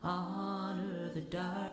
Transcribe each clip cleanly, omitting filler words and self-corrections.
honor the dark.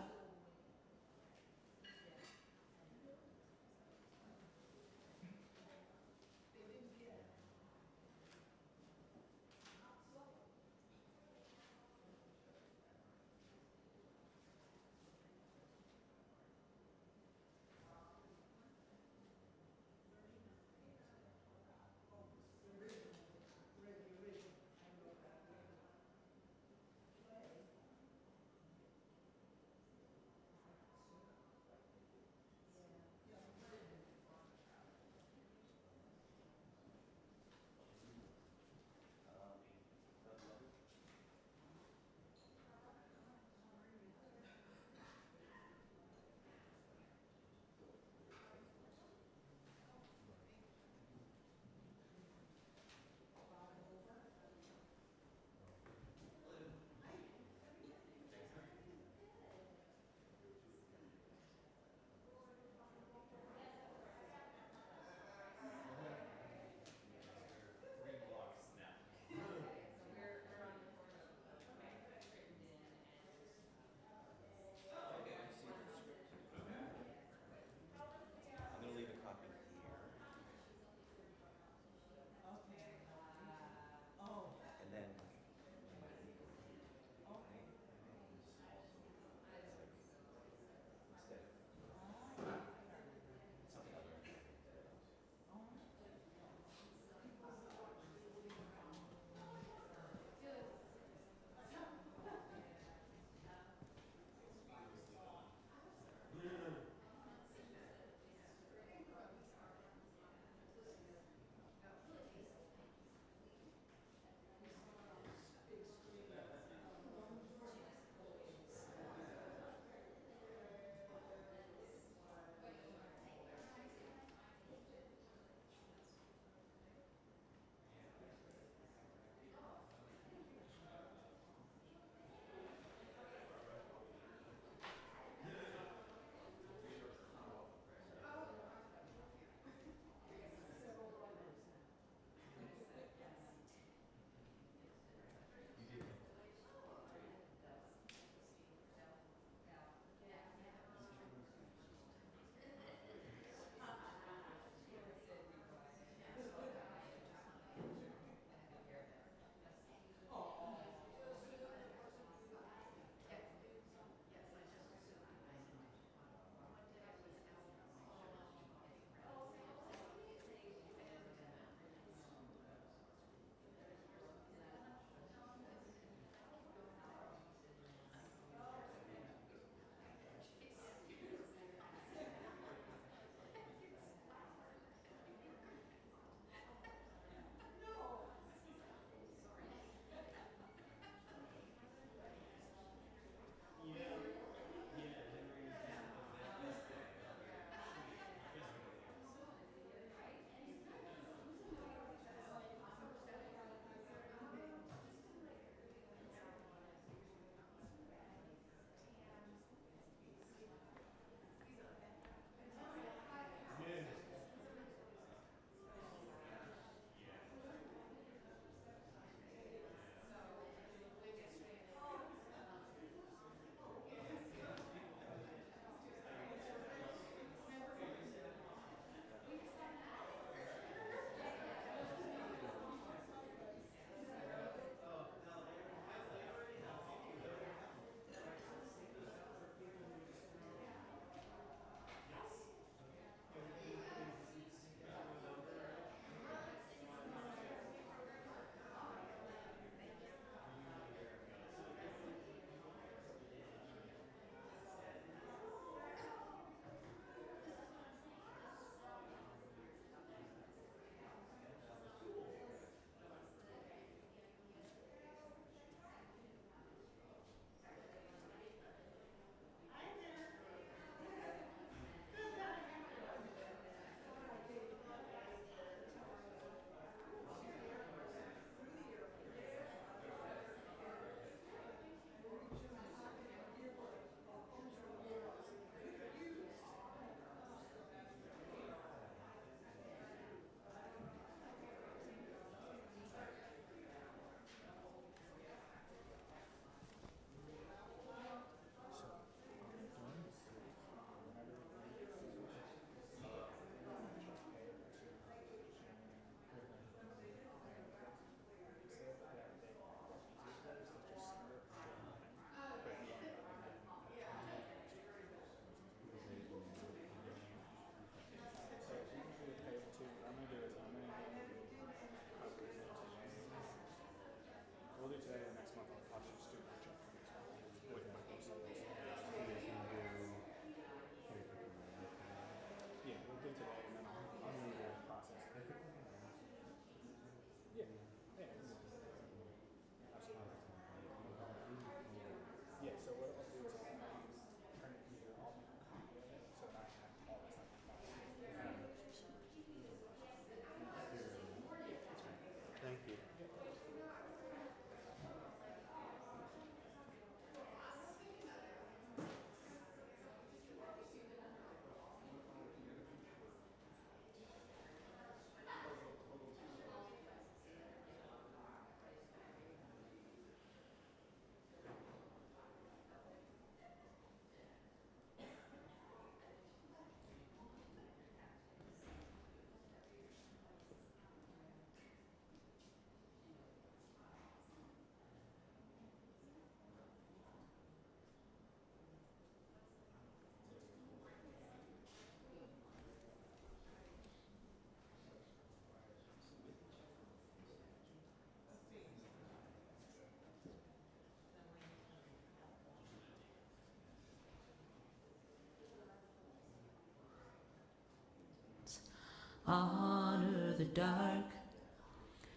Honor the dark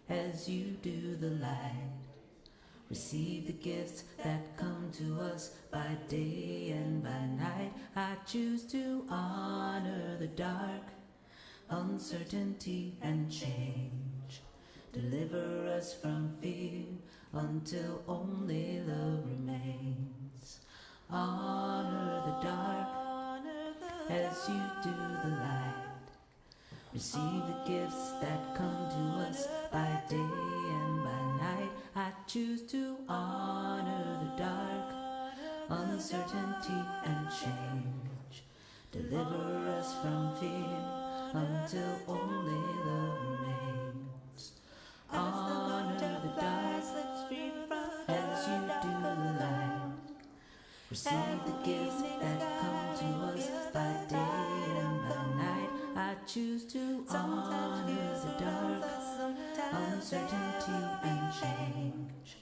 as you do the light. Receive the gifts that come to us by day and by night. I choose to honor the dark, uncertainty and change. Deliver us from fear until only love remains. Honor the dark as you do the light. Receive the gifts that come to us by day and by night. I choose to honor the dark, uncertainty and change. Deliver us from fear until only love remains. Honor the dark as you do the light. Receive the gifts that come to us by day and by night. I choose to honor the dark, uncertainty and change.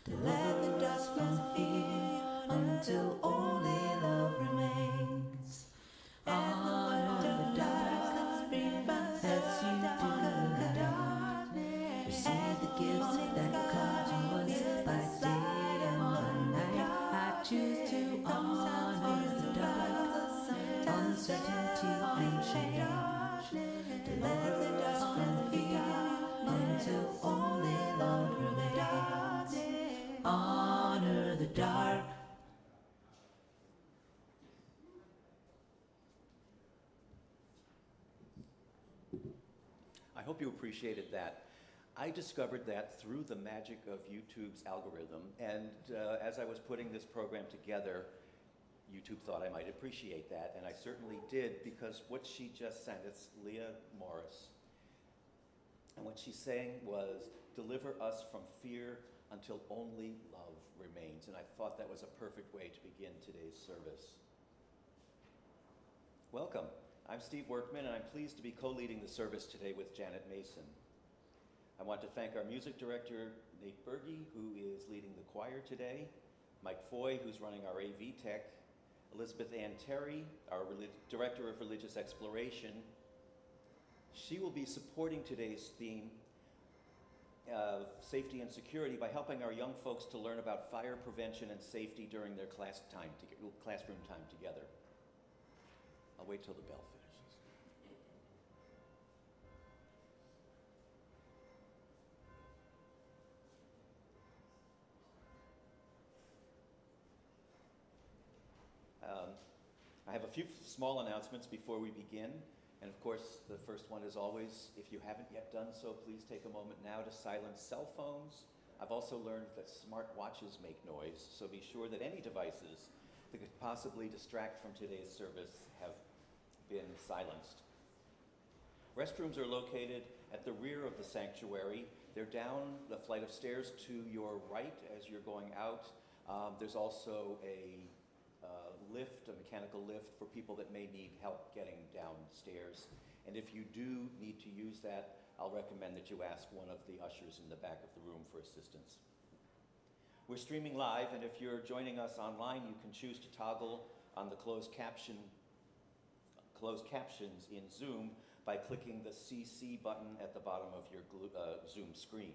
Deliver us from fear until only love remains. Honor the dark as you do the light. Receive the gifts that come to us by day and by night. I choose to honor the dark, uncertainty and change. Deliver us from fear until only love remains. Honor the dark. I hope you appreciated that. I discovered that through the magic of YouTube's algorithm, and as I was putting this program together, YouTube thought I might appreciate that, and I certainly did, because what she just sang, it's Leah Morris, and what she's saying was, deliver us from fear until only love remains, and I thought that was a perfect way to begin today's service. Welcome. I'm Steve Workman, and I'm pleased to be co-leading the service today with Janet Mason. I want to thank our music director, Nate Berge, who is leading the choir today, Mike Foy, who's running our AV tech, Elizabeth Ann Terry, our Director of Religious Exploration. She will be supporting today's theme of safety and security by helping our young folks to learn about fire prevention and safety during their classroom time together. I'll wait till the bell finishes. I have a few small announcements before we begin. And of course, the first one is always, if you haven't yet done so, please take a moment now to silence cell phones. I've also learned that smart watches make noise, so be sure that any devices that could possibly distract from today's service have been silenced. Restrooms are located at the rear of the sanctuary. They're down the flight of stairs to your right as you're going out. There's also a lift, a mechanical lift for people that may need help getting downstairs. And if you do need to use that, I'll recommend that you ask one of the ushers in the back of the room for assistance. We're streaming live, and if you're joining us online, you can choose to toggle on the closed captions in Zoom by clicking the CC button at the bottom of your Zoom screen.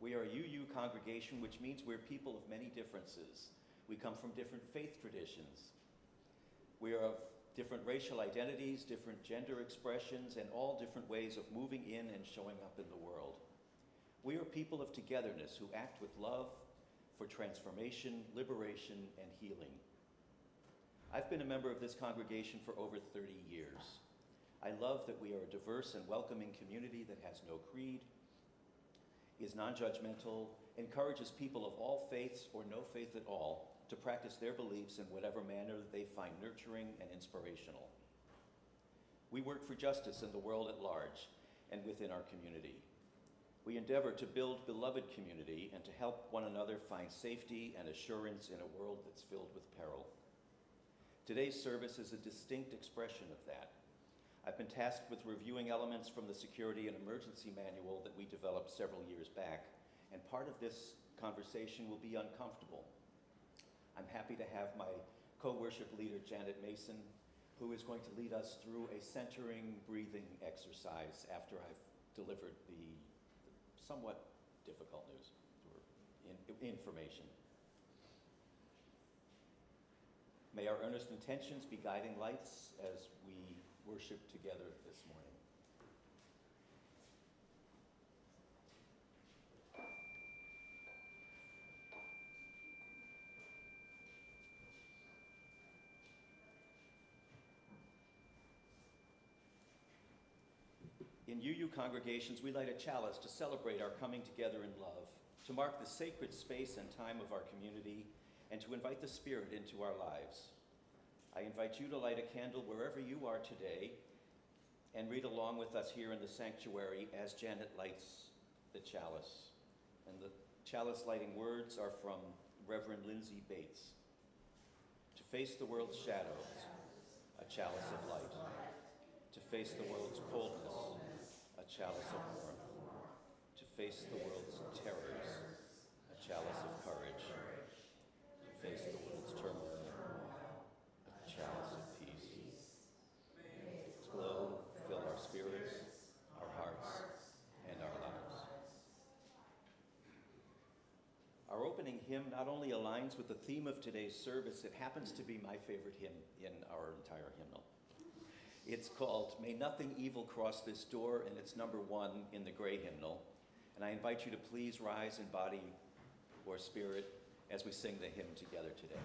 We are a UU congregation, which means we're people of many differences. We come from different faith traditions. We are of different racial identities, different gender expressions, and all different ways of moving in and showing up in the world. We are people of togetherness who act with love for transformation, liberation, and healing. I've been a member of this congregation for over 30 years. I love that we are a diverse and welcoming community that has no creed, is non-judgmental, encourages people of all faiths or no faith at all to practice their beliefs in whatever manner they find nurturing and inspirational. We work for justice in the world at large and within our community. We endeavor to build beloved community and to help one another find safety and assurance in a world that's filled with peril. Today's service is a distinct expression of that. I've been tasked with reviewing elements from the Security and Emergency Manual that we developed several years back, and part of this conversation will be uncomfortable. I'm happy to have my co-worship leader, Janet Mason, who is going to lead us through a centering breathing exercise after I've delivered the somewhat difficult news or information. May our earnest intentions be guiding lights as we worship together this morning. In UU congregations, we light a chalice to celebrate our coming together in love, to mark the sacred space and time of our community, and to invite the Spirit into our lives. I invite you to light a candle wherever you are today and read along with us here in the sanctuary as Janet lights the chalice. And the chalice lighting words are from Reverend Lindsay Bates. To face the world's shadows, a chalice of light. To face the world's coldness, a chalice of warmth. To face the world's terrors, a chalice of courage. To face the world's turmoil, a chalice of peace. May its glow fill our spirits, our hearts, and our lives. Our opening hymn not only aligns with the theme of today's service, it happens to be my favorite hymn in our entire hymnal. It's called May Nothing Evil Cross This Door, and it's number 1 in the gray hymnal. And I invite you to please rise in body or spirit as we sing the hymn together today.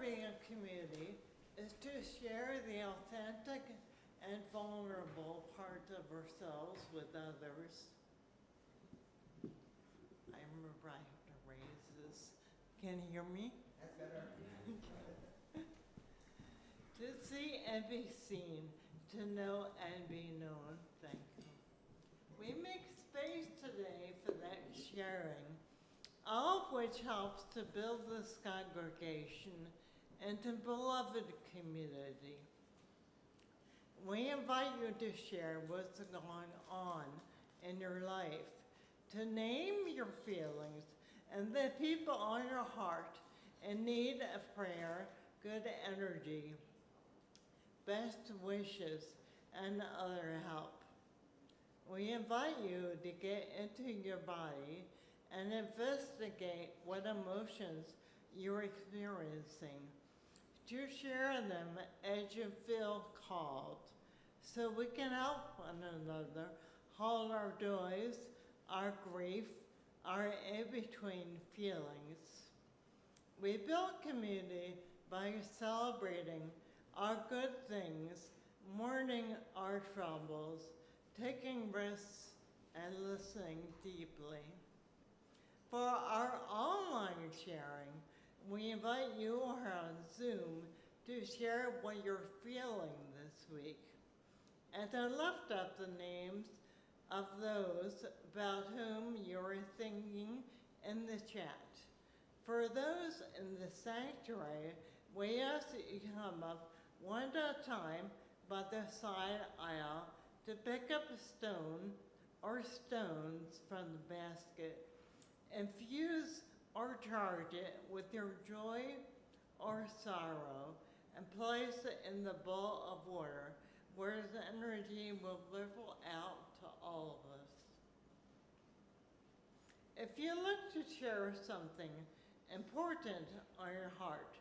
Being a community is to share the authentic and vulnerable parts of ourselves with others. I remember I have to raise this. Can you hear me? That's better. To see and be seen, to know and be known. Thank you. We make space today for that sharing, all of which helps to build this congregation into beloved community. We invite you to share what's going on in your life, to name your feelings and the people on your heart in need of prayer, good energy, best wishes, and other help. We invite you to get into your body and investigate what emotions you're experiencing, to share them as you feel called, so we can help one another hold our joys, our grief, our in-between feelings. We build community by celebrating our good things, mourning our troubles, taking risks, and listening deeply. For our online sharing, we invite you here on Zoom to share what you're feeling this week, and to lift up the names of those about whom you're thinking in the chat. For those in the sanctuary, we ask that you come up one at a time by the side aisle to pick up a stone or stones from the basket. Infuse or charge it with your joy or sorrow, and place it in the bowl of water where the energy will ripple out to all of us. If you look to share something important on your heart,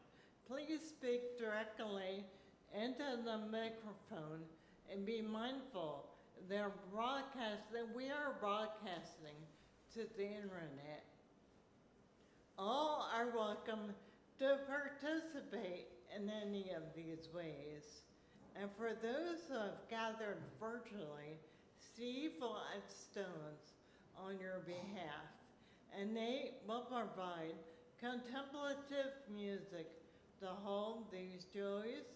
please speak directly into the microphone and be mindful that we are broadcasting to the internet. All are welcome to participate in any of these ways. And for those who have gathered virtually, Steve will add stones on your behalf, and Nate will provide contemplative music to hold these joys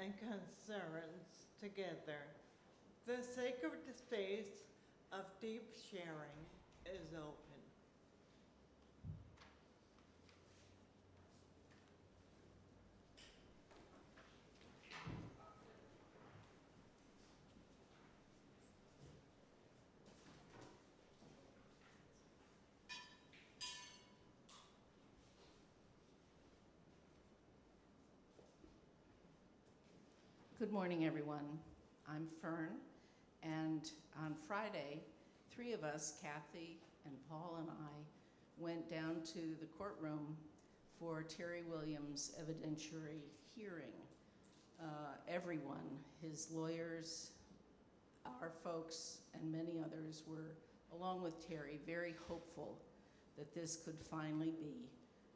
and concerns together. The sacred space of deep sharing is open. Good morning, everyone. I'm Fern, and on Friday, 3 of us, Kathy and Paul and I, went down to the courtroom for Terry Williams' evidentiary hearing. Everyone, his lawyers, our folks, and many others were, along with Terry, very hopeful that this could finally be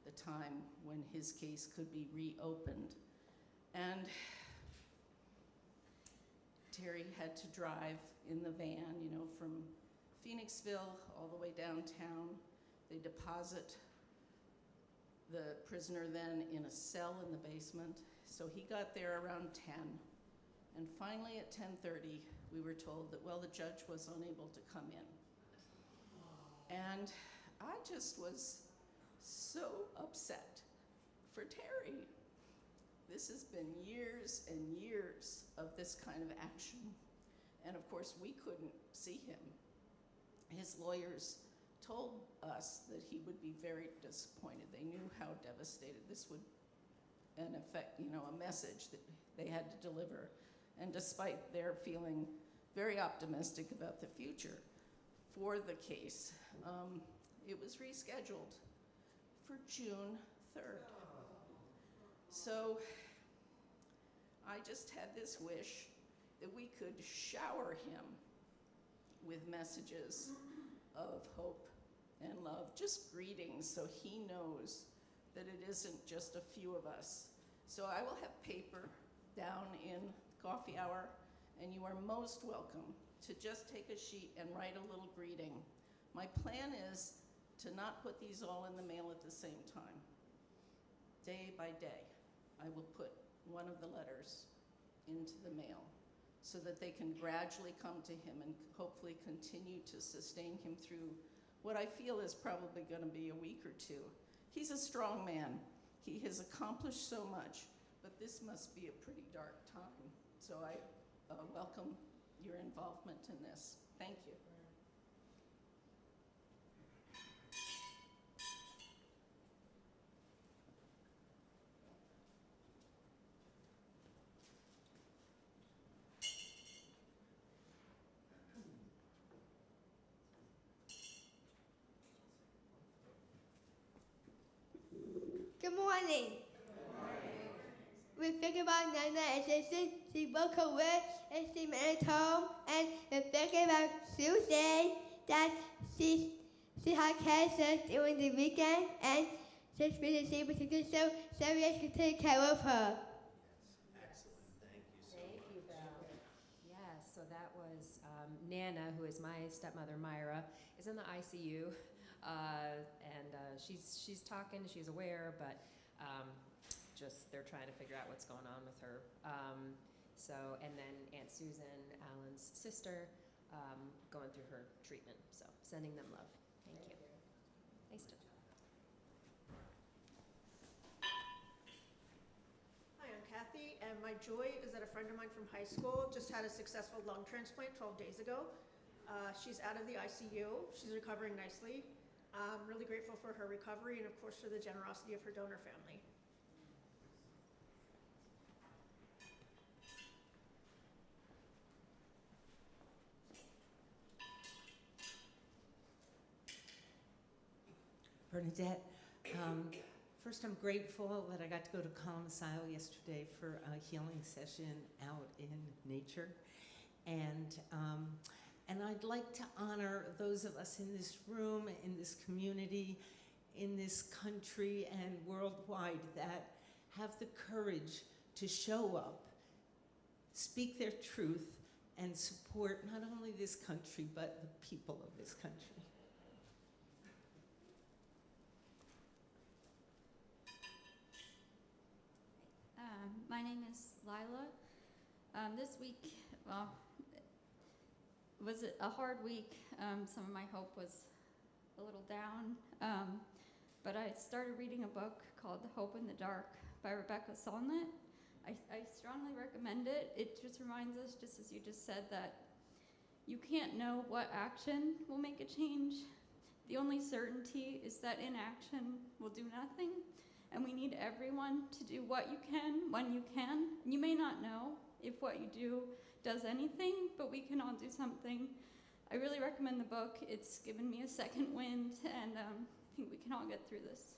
the time when his case could be reopened. And Terry had to drive in the van, from Phoenixville all the way downtown. They deposit the prisoner then in a cell in the basement. So he got there around 10. And finally at 10:30, we were told that, the judge was unable to come in. And I just was so upset for Terry. This has been years and years of this kind of action. And of course, we couldn't see him. His lawyers told us that he would be very disappointed. They knew how devastated this would affect, a message that they had to deliver. And despite their feeling very optimistic about the future for the case, it was rescheduled for June 3rd. So I just had this wish that we could shower him with messages of hope and love, just greetings, so he knows that it isn't just a few of us. So I will have paper down in coffee hour, and you are most welcome to just take a sheet and write a little greeting. My plan is to not put these all in the mail at the same time. Day by day, I will put one of the letters into the mail so that they can gradually come to him and hopefully continue to sustain him through what I feel is probably going to be a week or two. He's a strong man. He has accomplished so much, but this must be a pretty dark time. So I welcome your involvement in this. Thank you. Good morning. We think about Nana and Jason. She broke her wrist and she made it home. And we think about Susan that she had cancer during the weekend and she's been able to do so we can take care of her. Excellent. Thank you so Thank much. you, Val. Yes, so that was Nana, who is my stepmother, Myra, is in the ICU, and she's talking, she's aware, but just they're trying to figure out what's going on with her. And then Aunt Susan, Alan's sister, going through her treatment. So sending them love. Thank you. Nice to. Hi, I'm Kathy, and my joy is that a friend of mine from high school just had a successful lung transplant 12 days ago. She's out of the ICU. She's recovering nicely. I'm really grateful for her recovery and, of course, for the generosity of her donor family. Bernadette, first I'm grateful that I got to go to Columcille yesterday for a healing session out in nature. And I'd like to honor those of us in this room, in this community, in this country and worldwide that have the courage to show up, speak their truth, and support not only this country, but the people of this country. My name is Lila. This week, well, was a hard week. Some of my hope was a little down. But I started reading a book called Hope in the Dark by Rebecca Solnit. I strongly recommend it. It just reminds us, just as you just said, that you can't know what action will make a change. The only certainty is that inaction will do nothing. And we need everyone to do what you can, when you can. You may not know if what you do does anything, but we can all do something. I really recommend the book. It's given me a second wind, and I think we can all get through this.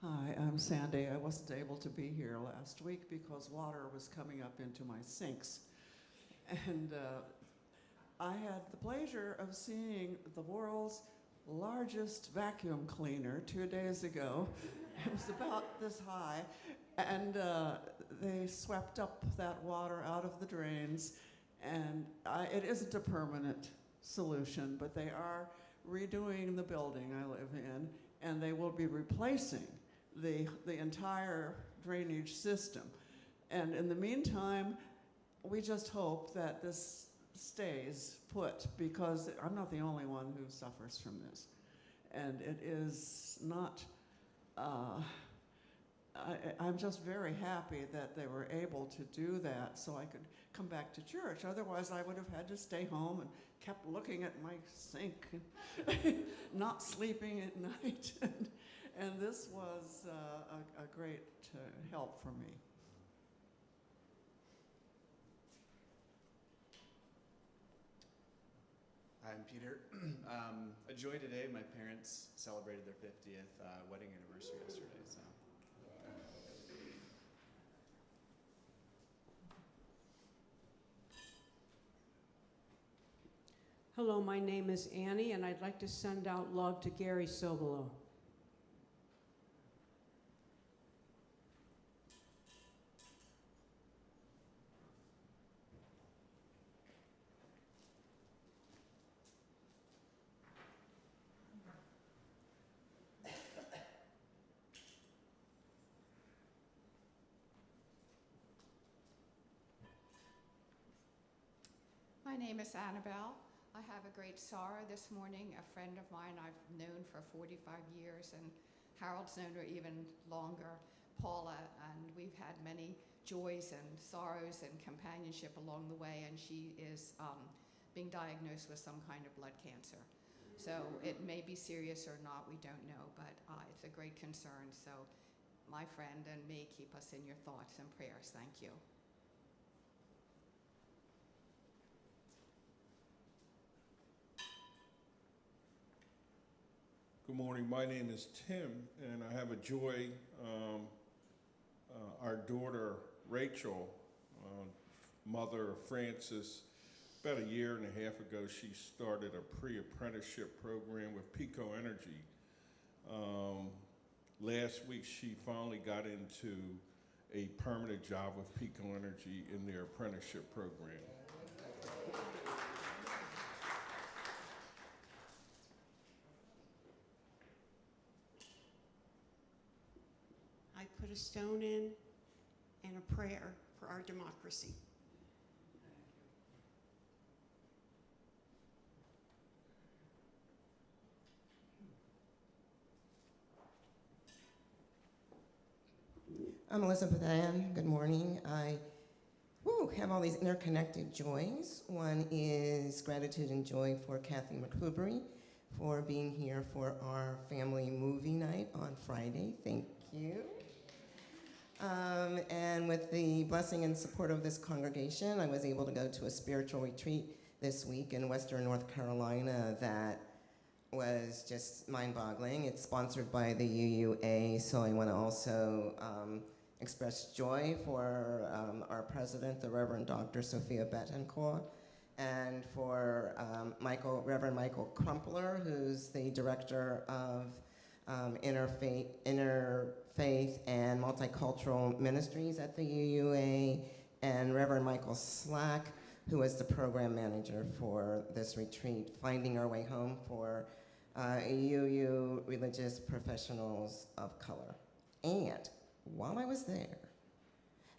Hi, I'm Sandy. I wasn't able to be here last week because water was coming up into my sinks. And I had the pleasure of seeing the world's largest vacuum cleaner 2 days ago. It was about this high. And they swept up that water out of the drains. And it isn't a permanent solution, but they are redoing the building I live in, and they will be replacing the entire drainage system. And in the meantime, we just hope that this stays put, because I'm not the only one who suffers from this. And it is not, I'm just very happy that they were able to do that so I could come back to church. Otherwise, I would have had to stay home and kept looking at my sink, not sleeping at night. And this was a great help for me. Hi, I'm Peter. A joy today. My parents celebrated their 50th wedding anniversary yesterday. So. Hello, my name is Annie, and I'd like to send out love to Gary Sobolo. My name is Annabelle. I have a great sorrow this morning. A friend of mine I've known for 45 years, and Harold's known her even longer, Paula, and we've had many joys and sorrows and companionship along the way, and she is being diagnosed with some kind of blood cancer. So it may be serious or not, we don't know, but it's a great concern. So my friend and me, keep us in your thoughts and prayers. Thank you. Good morning. My name is Tim, and I have a joy. Our daughter, Rachel, mother of Francis, about a year and a half ago, she started a pre-apprenticeship program with Pico Energy. Last week, she finally got into a permanent job with Pico Energy in their apprenticeship program. I put a stone in and a prayer for our democracy. I'm Elizabeth Ann. Good morning. I have all these interconnected joys. One is gratitude and joy for Kathy McCoubrey for being here for our family movie night on Friday. Thank you. And with the blessing and support of this congregation, I was able to go to a spiritual retreat this week in Western North Carolina that was just mind-boggling. It's sponsored by the UUA, so I want to also express joy for our president, the Reverend Dr. Sophia Betancourt, and for Reverend Michael Crumpler, who's the director of Interfaith and Multicultural Ministries at the UUA, and Reverend Michael Slack, who is the program manager for this retreat, Finding Our Way Home for UU religious professionals of color. And while I was there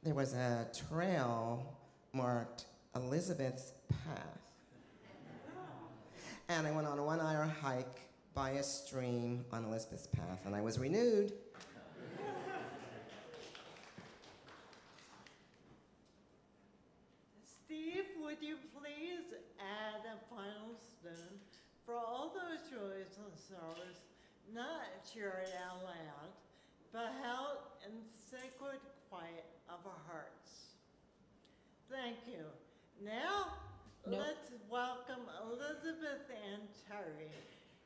was a trail marked Elizabeth's Path. And I went on a 1-hour hike by a stream on Elizabeth's Path, and I was renewed. Steve, would you please add a final stone for all those joys and sorrows not shared out loud, but held in sacred quiet of our hearts? Thank you. Now, let's welcome Elizabeth Ann Terry,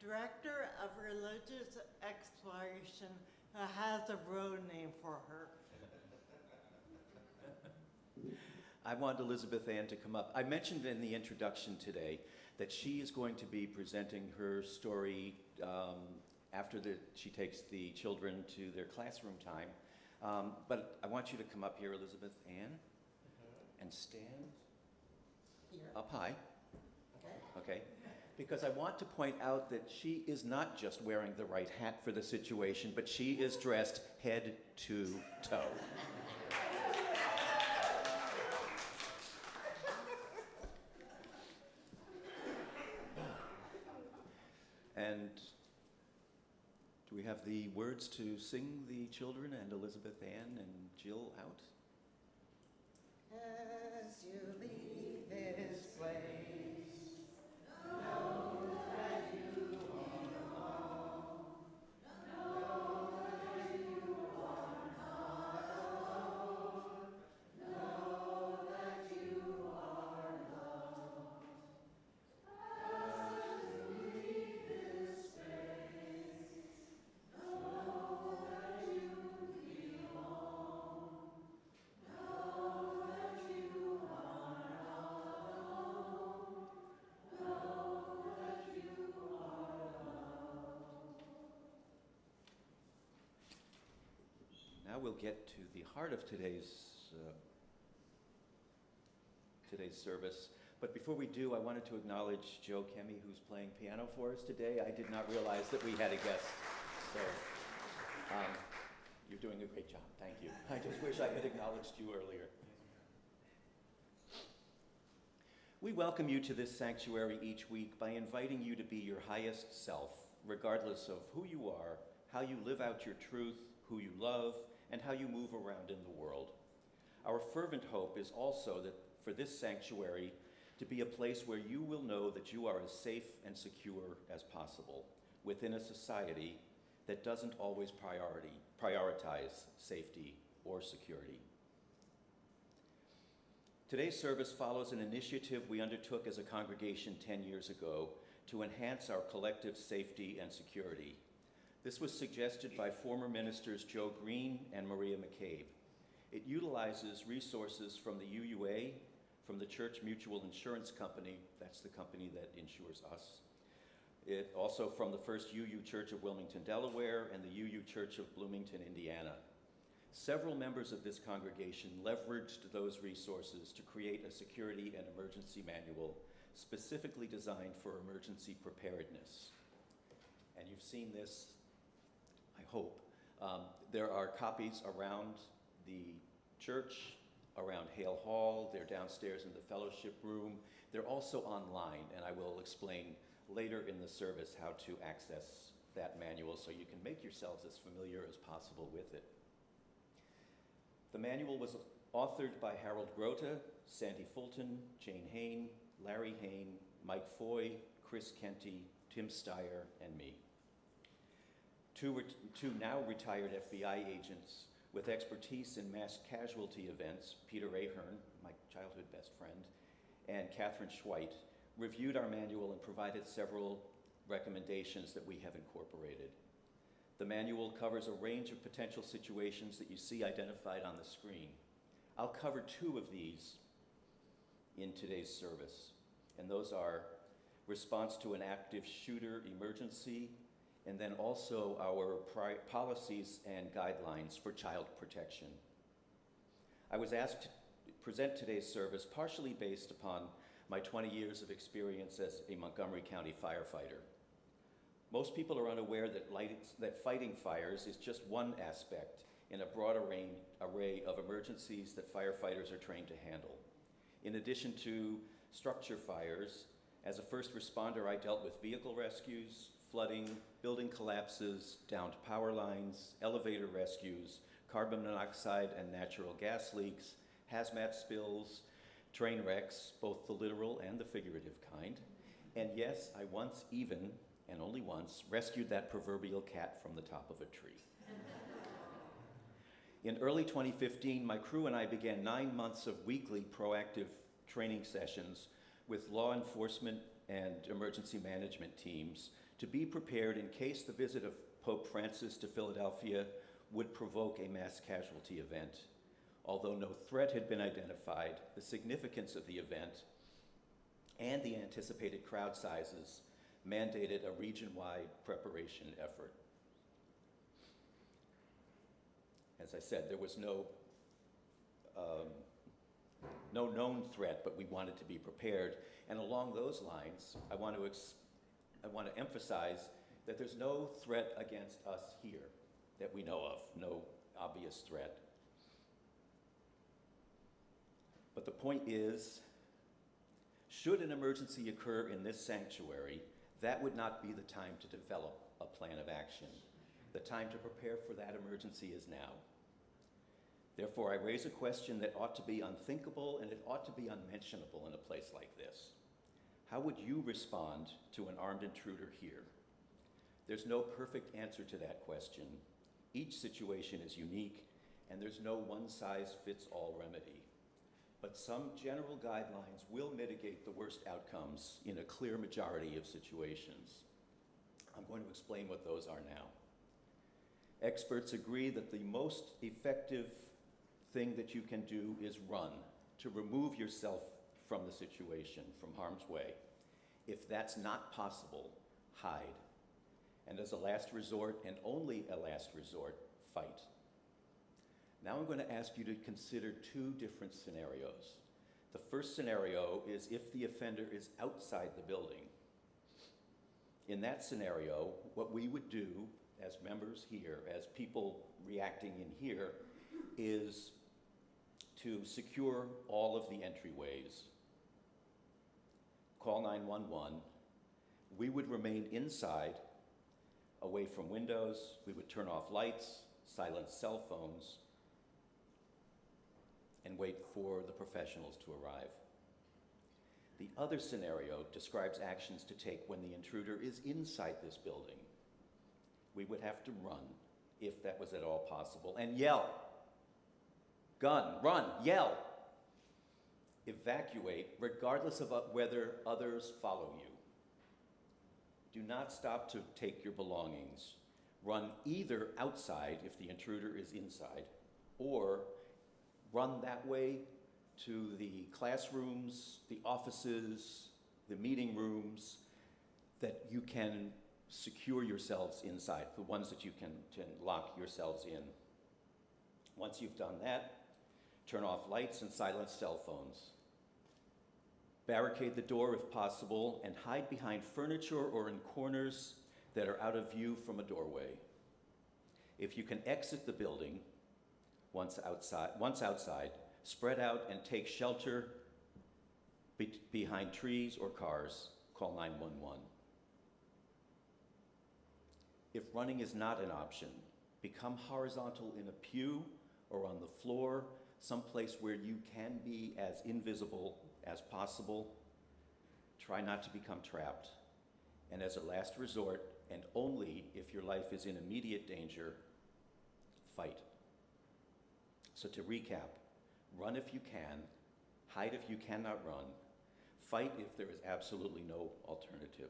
Director of Religious Exploration, who has a road named for her. I want Elizabeth Ann to come up. I mentioned in the introduction today that she is going to be presenting her story after she takes the children to their classroom time. But I want you to come up here, Elizabeth Ann, and stand Here. up high. Okay. Because I want to point out that she is not just wearing the right hat for the situation, but she is dressed head to toe. And do we have the words to sing the children and Elizabeth Ann and Jill out? As you leave this place, know that you are alone. Know that you are not alone. Know that you are loved. As you leave this place, know that you belong. Know that you are not alone. Know that you are loved. Now we'll get to the heart of today's service. But before we do, I wanted to acknowledge Joe Kemi, who's playing piano for us today. I did not realize that we had a guest. So you're doing a great job. Thank you. I just wish I had acknowledged you earlier. We welcome you to this sanctuary each week by inviting you to be your highest self, regardless of who you are, how you live out your truth, who you love, and how you move around in the world. Our fervent hope is also that for this sanctuary to be a place where you will know that you are as safe and secure as possible within a society that doesn't always prioritize safety or security. Today's service follows an initiative we undertook as a congregation 10 years ago to enhance our collective safety and security. This was suggested by former ministers Joe Green and Maria McCabe. It utilizes resources from the UUA, from the Church Mutual Insurance Company, that's the company that insures us. It also from the First UU Church of Wilmington, Delaware, and the UU Church of Bloomington, Indiana. Several members of this congregation leveraged those resources to create a security and emergency manual specifically designed for emergency preparedness. And you've seen this, I hope. There are copies around the church, around Hale Hall. They're downstairs in the fellowship room. They're also online, and I will explain later in the service how to access that manual so you can make yourselves as familiar as possible with it. The manual was authored by Harold Grota, Sandy Fulton, Jane Hain, Larry Hain, Mike Foy, Chris Kenty, Tim Steyer, and me. Two now retired FBI agents with expertise in mass casualty events, Peter Ahern, my childhood best friend, and Catherine Schweit, reviewed our manual and provided several recommendations that we have incorporated. The manual covers a range of potential situations that you see identified on the screen. I'll cover two of these in today's service, and those are response to an active shooter emergency, and then also our policies and guidelines for child protection. I was asked to present today's service partially based upon my 20 years of experience as a Montgomery County firefighter. Most people are unaware that fighting fires is just one aspect in a broad array of emergencies that firefighters are trained to handle. In addition to structure fires, as a first responder, I dealt with vehicle rescues, flooding, building collapses, downed power lines, elevator rescues, carbon monoxide and natural gas leaks, hazmat spills, train wrecks, both the literal and the figurative kind. And yes, I once even, and only once, rescued that proverbial cat from the top of a tree. In early 2015, my crew and I began 9 months of weekly proactive training sessions with law enforcement and emergency management teams to be prepared in case the visit of Pope Francis to Philadelphia would provoke a mass casualty event. Although no threat had been identified, the significance of the event and the anticipated crowd sizes mandated a region-wide preparation effort. As I said, there was no known threat, but we wanted to be prepared. And along those lines, I want to emphasize that there's no threat against us here that we know of, no obvious threat. But the point is, should an emergency occur in this sanctuary, that would not be the time to develop a plan of action. The time to prepare for that emergency is now. Therefore, I raise a question that ought to be unthinkable and it ought to be unmentionable in a place like this. How would you respond to an armed intruder here? There's no perfect answer to that question. Each situation is unique, and there's no one-size-fits-all remedy. But some general guidelines will mitigate the worst outcomes in a clear majority of situations. I'm going to explain what those are now. Experts agree that the most effective thing that you can do is run, to remove yourself from the situation, from harm's way. If that's not possible, hide. And as a last resort, and only a last resort, fight. Now I'm going to ask you to consider two different scenarios. The first scenario is if the offender is outside the building. In that scenario, what we would do as members here, as people reacting in here, is to secure all of the entryways. Call 911. We would remain inside, away from windows. We would turn off lights, silence cell phones, and wait for the professionals to arrive. The other scenario describes actions to take when the intruder is inside this building. We would have to run, if that was at all possible, and yell. Gun, run, yell. Evacuate, regardless of whether others follow you. Do not stop to take your belongings. Run either outside if the intruder is inside, or run that way to the classrooms, the offices, the meeting rooms that you can secure yourselves inside, the ones that you can lock yourselves in. Once you've done that, turn off lights and silence cell phones. Barricade the door if possible and hide behind furniture or in corners that are out of view from a doorway. If you can exit the building once outside, spread out and take shelter behind trees or cars. Call 911. If running is not an option, become horizontal in a pew or on the floor, someplace where you can be as invisible as possible. Try not to become trapped. And as a last resort, and only if your life is in immediate danger, fight. So to recap, run if you can, hide if you cannot run, fight if there is absolutely no alternative.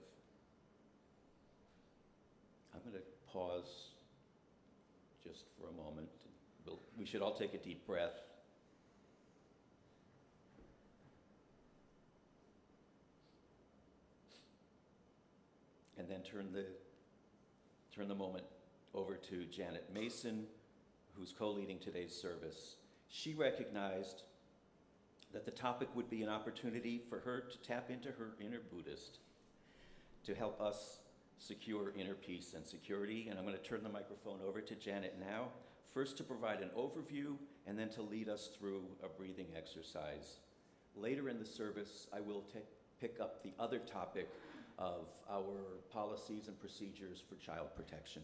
I'm going to pause just for a moment. We should all take a deep breath. And then turn the moment over to Janet Mason, who's co-leading today's service. She recognized that the topic would be an opportunity for her to tap into her inner Buddhist to help us secure inner peace and security. And I'm going to turn the microphone over to Janet now, first to provide an overview and then to lead us through a breathing exercise. Later in the service, I will pick up the other topic of our policies and procedures for child protection.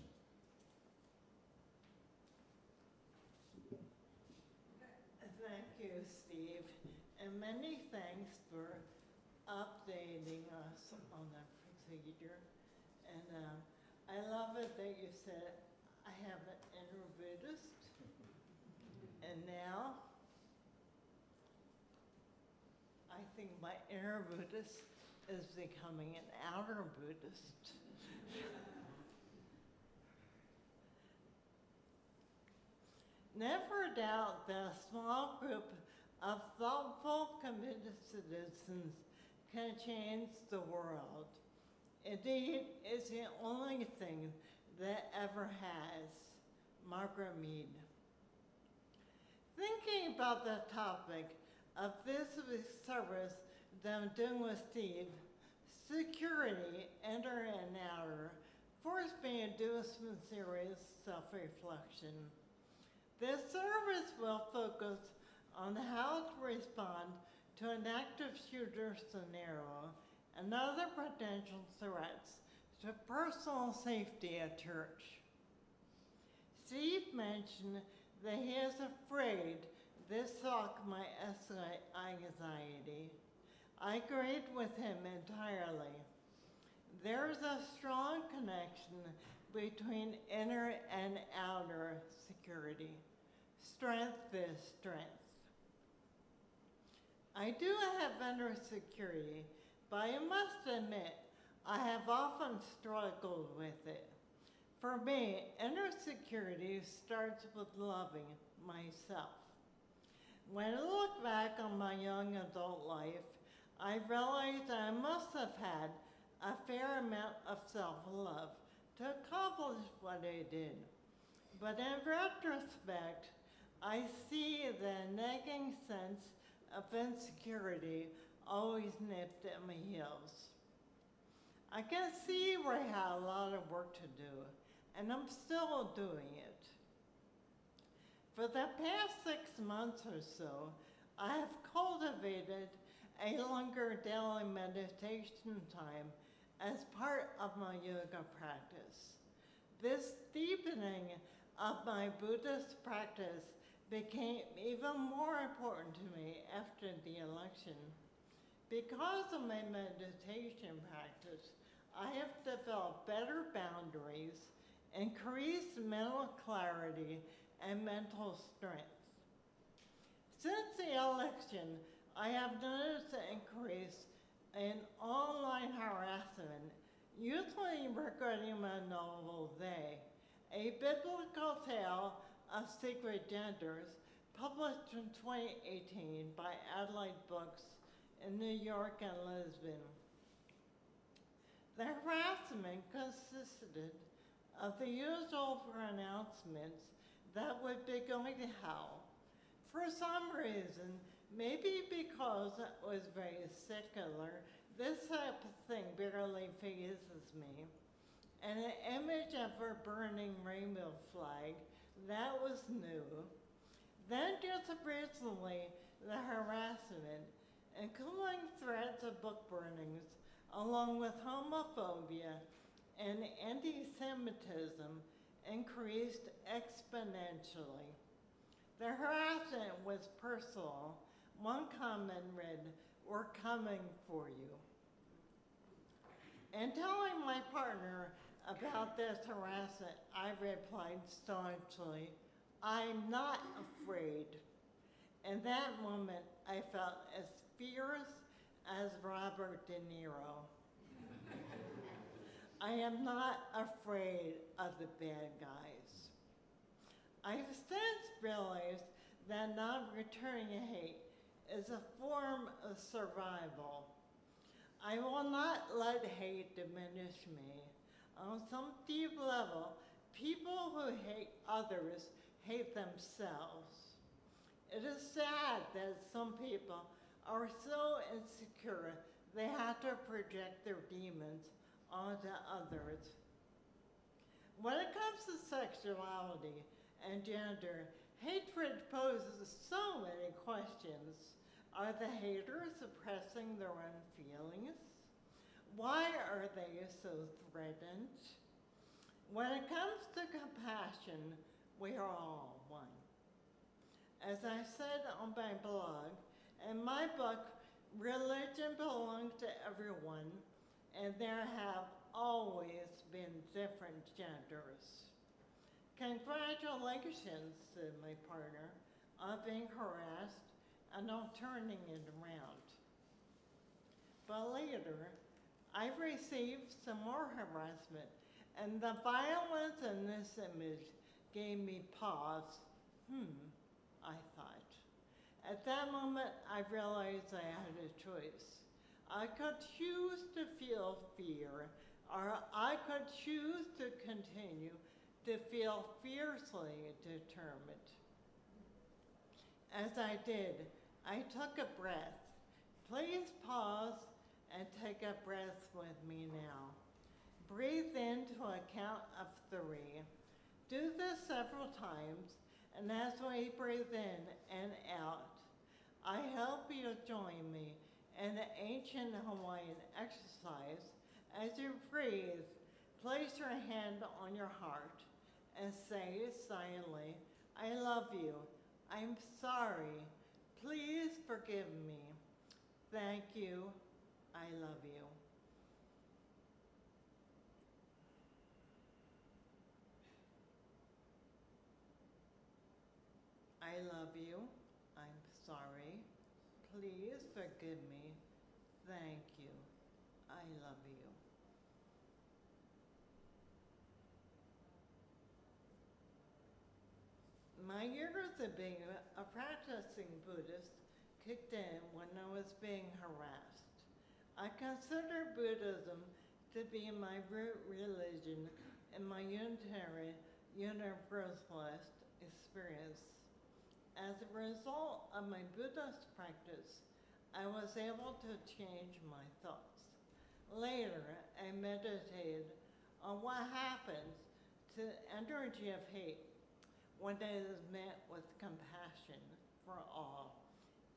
Thank you, Steve, and many thanks for updating us on the procedure. And I love it that you said, I have an inner Buddhist, and now I think my inner Buddhist is becoming an outer Buddhist. Never doubt that a small group of thoughtful, committed citizens can change the world. Indeed, it's the only thing that ever has. Margaret Mead. Thinking about the topic of this service that I'm doing with Steve, security, inner and outer, forced me to do some serious self-reflection. This service will focus on how to respond to an active shooter scenario and other potential threats to personal safety at church. Steve mentioned that he is afraid this thought might escalate anxiety. I agreed with him entirely. There is a strong connection between inner and outer security. Strength is strength. I do have inner security, but I must admit, I have often struggled with it. For me, inner security starts with loving myself. When I look back on my young adult life, I realized I must have had a fair amount of self-love to accomplish what I did. But in retrospect, I see the nagging sense of insecurity always nipped at my heels. I can see where I had a lot of work to do, and I'm still doing it. For the past 6 months or so, I have cultivated a longer daily meditation time as part of my yoga practice. This deepening of my Buddhist practice became even more important to me after the election. Because of my meditation practice, I have developed better boundaries, increased mental clarity, and mental strength. Since the election, I have noticed an increase in online harassment, usually regarding my novel They, a biblical tale of secret genders, published in 2018 by Adelaide Books in New York and Lisbon. The harassment consisted of the usual pronouncements that would be going to hell. For some reason, maybe because it was very secular, this type of thing barely phases me. And an image of a burning rainbow flag, that was new. Then just recently, the harassment, including threats of book burnings, along with homophobia and anti-Semitism, increased exponentially. The harassment was personal. One comment read, "We're coming for you." In telling my partner about this harassment, I replied staunchly, "I'm not afraid." In that moment, I felt as fierce as Robert De Niro. I am not afraid of the bad guys. I've since realized that not returning hate is a form of survival. I will not let hate diminish me. On some deep level, people who hate others hate themselves. It is sad that some people are so insecure they have to project their demons onto others. When it comes to sexuality and gender, hatred poses so many questions. Are the haters suppressing their own feelings? Why are they so threatened? When it comes to compassion, we are all one. As I said on my blog, in my book, religion belongs to everyone, and there have always been different genders. Congratulations, said my partner, on being harassed and on turning it around. But later, I received some more harassment, and the violence in this image gave me pause. I thought. At that moment, I realized I had a choice. I could choose to feel fear, or I could choose to continue to feel fiercely determined. As I did, I took a breath. Please pause and take a breath with me now. Breathe in to a count of 3. Do this several times, and as we breathe in and out, I hope you'll join me in the ancient Hawaiian exercise. As you breathe, place your hand on your heart and say silently, I love you. I'm sorry. Please forgive me. Thank you. I love you. I love you. I'm sorry. Please forgive me. Thank you. I love you. My years of being a practicing Buddhist kicked in when I was being harassed. I consider Buddhism to be my root religion and my Unitarian Universalist experience. As a result of my Buddhist practice, I was able to change my thoughts. Later, I meditated on what happens to the energy of hate when it is met with compassion for all,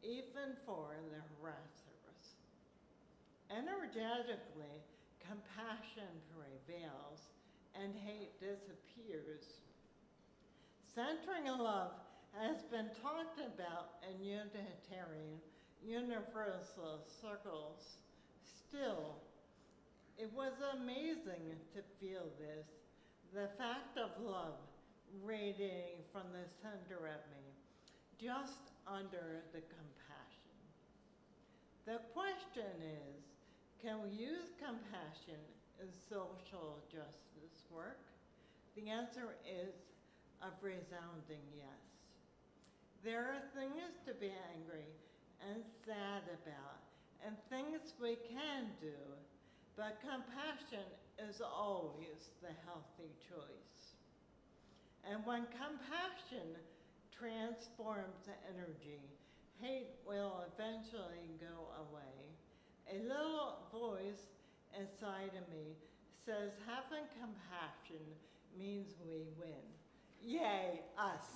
even for the harassers. Energetically, compassion prevails and hate disappears. Centering love has been talked about in Unitarian Universalist circles. Still, it was amazing to feel this, the fact of love radiating from the center of me, just under the compassion. The question is, can we use compassion in social justice work? The answer is a resounding yes. There are things to be angry and sad about, and things we can do, but compassion is always the healthy choice. And when compassion transforms energy, hate will eventually go away. A little voice inside of me says having compassion means we win. Yay, us.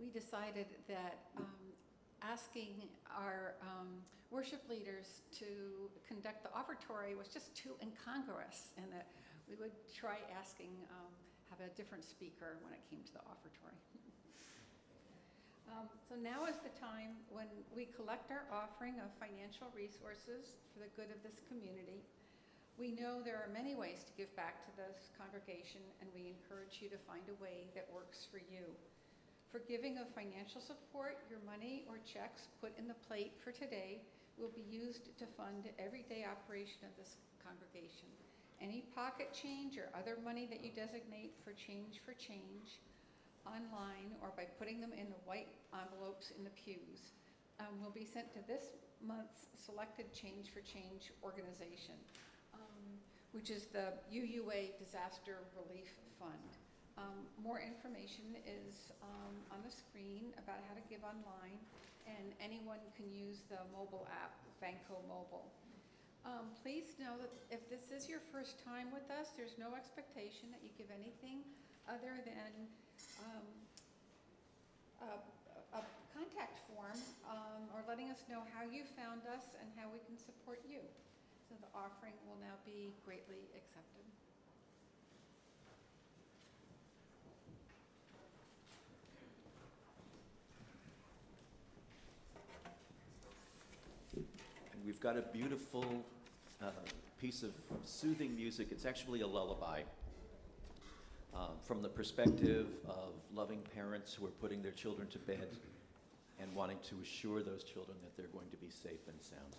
We decided that asking our worship leaders to conduct the offertory was just too incongruous, and that we would try asking, have a different speaker when it came to the offertory. So now is the time when we collect our offering of financial resources for the good of this community. We know there are many ways to give back to this congregation, and we encourage you to find a way that works for you. For giving of financial support, your money or checks put in the plate for today will be used to fund everyday operation of this congregation. Any pocket change or other money that you designate for change, online or by putting them in the white envelopes in the pews, will be sent to this month's selected Change for Change organization, which is the UUA Disaster Relief Fund. More information is on the screen about how to give online, and anyone can use the mobile app, Vanco Mobile. Please know that if this is your first time with us, there's no expectation that you give anything other than a contact form or letting us know how you found us and how we can support you. So the offering will now be greatly accepted. And we've got a beautiful piece of soothing music. It's actually a lullaby from the perspective of loving parents who are putting their children to bed and wanting to assure those children that they're going to be safe and sound.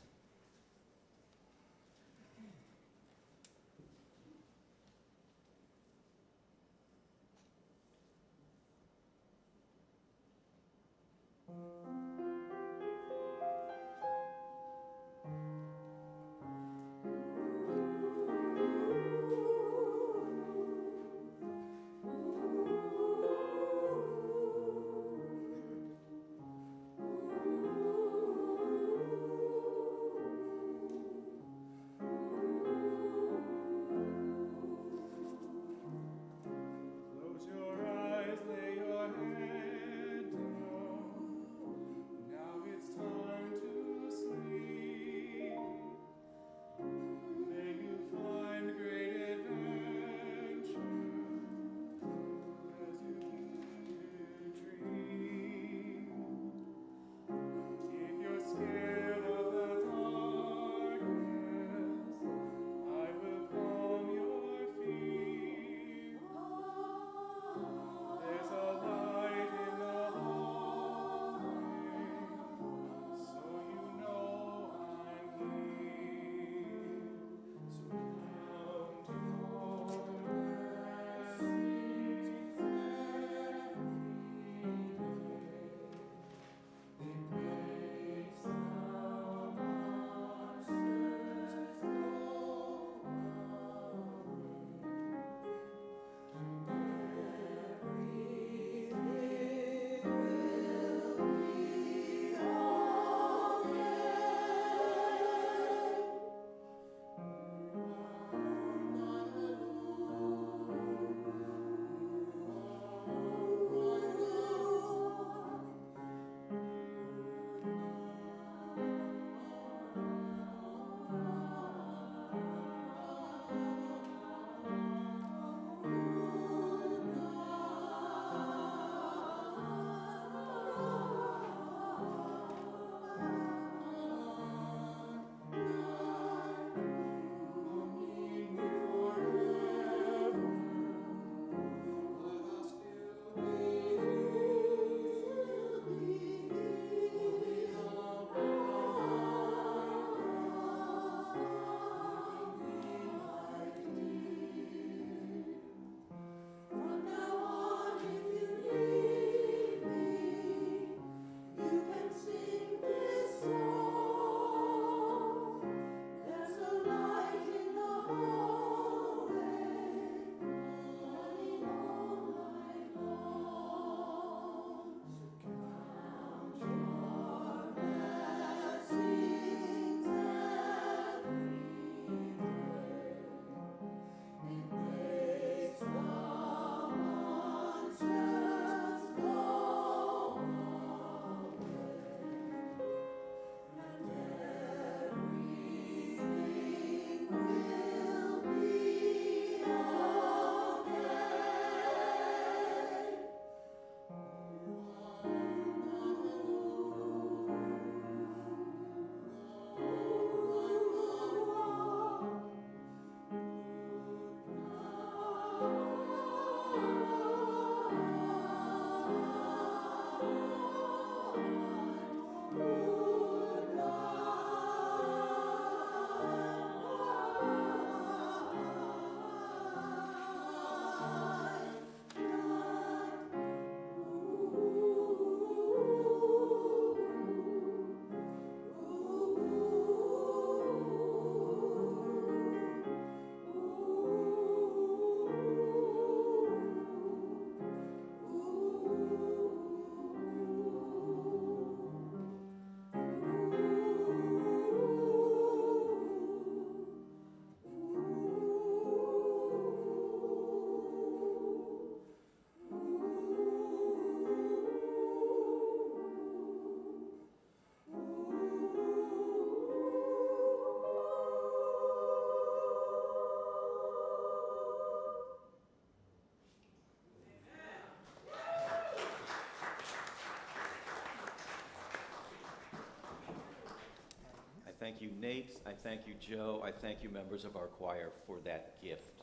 thank you, Nate. I thank you, Joe. I thank you, members of our choir, for that gift.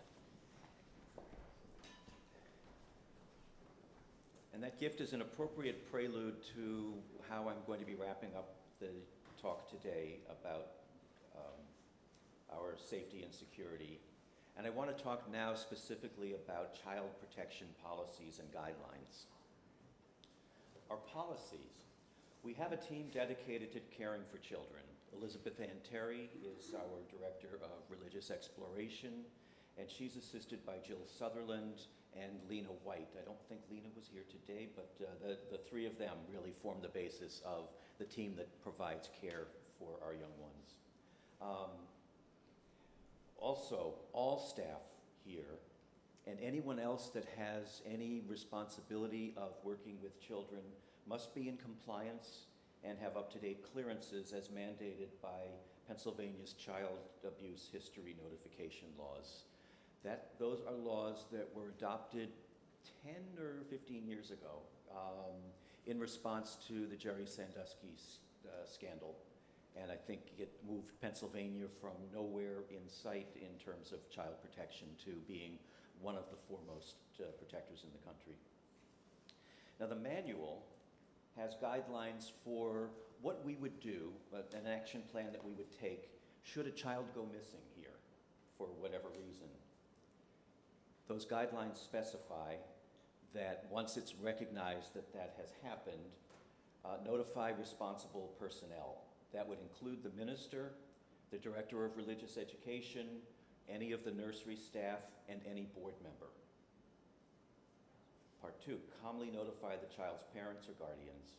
And that gift is an appropriate prelude to how I'm going to be wrapping up the talk today about our safety and security. And I want to talk now specifically about child protection policies and guidelines. Our policies. We have a team dedicated to caring for children. Elizabeth Ann Terry is our Director of Religious Exploration, and she's assisted by Jill Sutherland and Lena White. I don't think Lena was here today, but the three of them really form the basis of the team that provides care for our young ones. Also, all staff here and anyone else that has any responsibility of working with children must be in compliance and have up-to-date clearances as mandated by Pennsylvania's child abuse history notification laws. Those are laws that were adopted 10 or 15 years ago in response to the Jerry Sandusky scandal. And I think it moved Pennsylvania from nowhere in sight in terms of child protection to being one of the foremost protectors in the country. Now, the manual has guidelines for what we would do, an action plan that we would take should a child go missing here for whatever reason. Those guidelines specify that once it's recognized that that has happened, notify responsible personnel. That would include the minister, the director of religious education, any of the nursery staff, and any board member. Part 2, calmly notify the child's parents or guardians.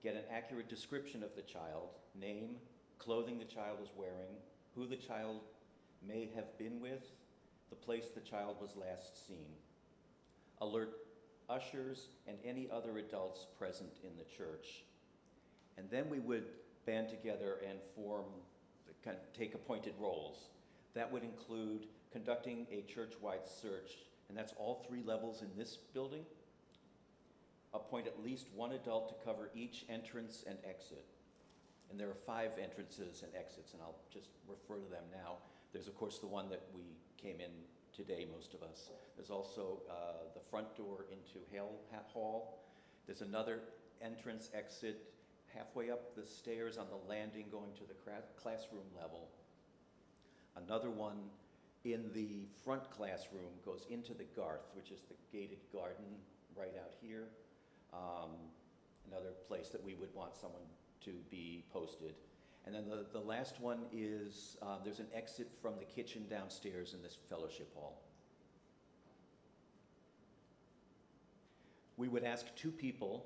Get an accurate description of the child, name, clothing the child is wearing, who the child may have been with, the place the child was last seen. Alert ushers and any other adults present in the church. And then we would band together and take appointed roles. That would include conducting a church-wide search, and that's all 3 levels in this building. Appoint at least one adult to cover each entrance and exit. And there are 5 entrances and exits, and I'll just refer to them now. There's, of course, the one that we came in today, most of us. There's also the front door into Hale Hall. There's another entrance exit halfway up the stairs on the landing going to the classroom level. Another one in the front classroom goes into the Garth, which is the gated garden right out here. Another place that we would want someone to be posted. And then the last one is, there's an exit from the kitchen downstairs in this fellowship hall. We would ask 2 people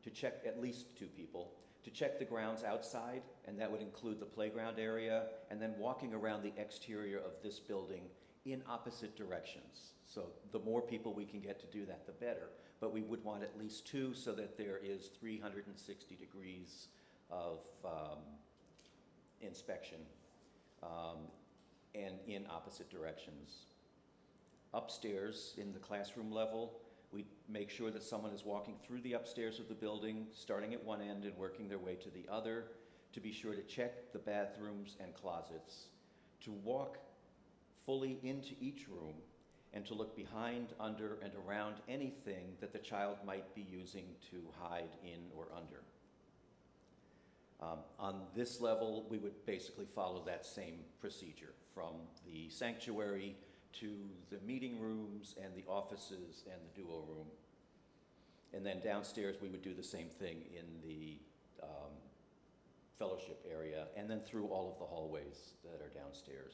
to check, at least 2 people, to check the grounds outside, and that would include the playground area, and then walking around the exterior of this building in opposite directions. So the more people we can get to do that, the better. But we would want at least 2 so that there is 360 degrees of inspection and in opposite directions. Upstairs in the classroom level, we make sure that someone is walking through the upstairs of the building, starting at one end and working their way to the other, to be sure to check the bathrooms and closets, to walk fully into each room, and to look behind, under, and around anything that the child might be using to hide in or under. On this level, we would basically follow that same procedure from the sanctuary to the meeting rooms and the offices and the duo room. And then downstairs, we would do the same thing in the fellowship area, and then through all of the hallways that are downstairs.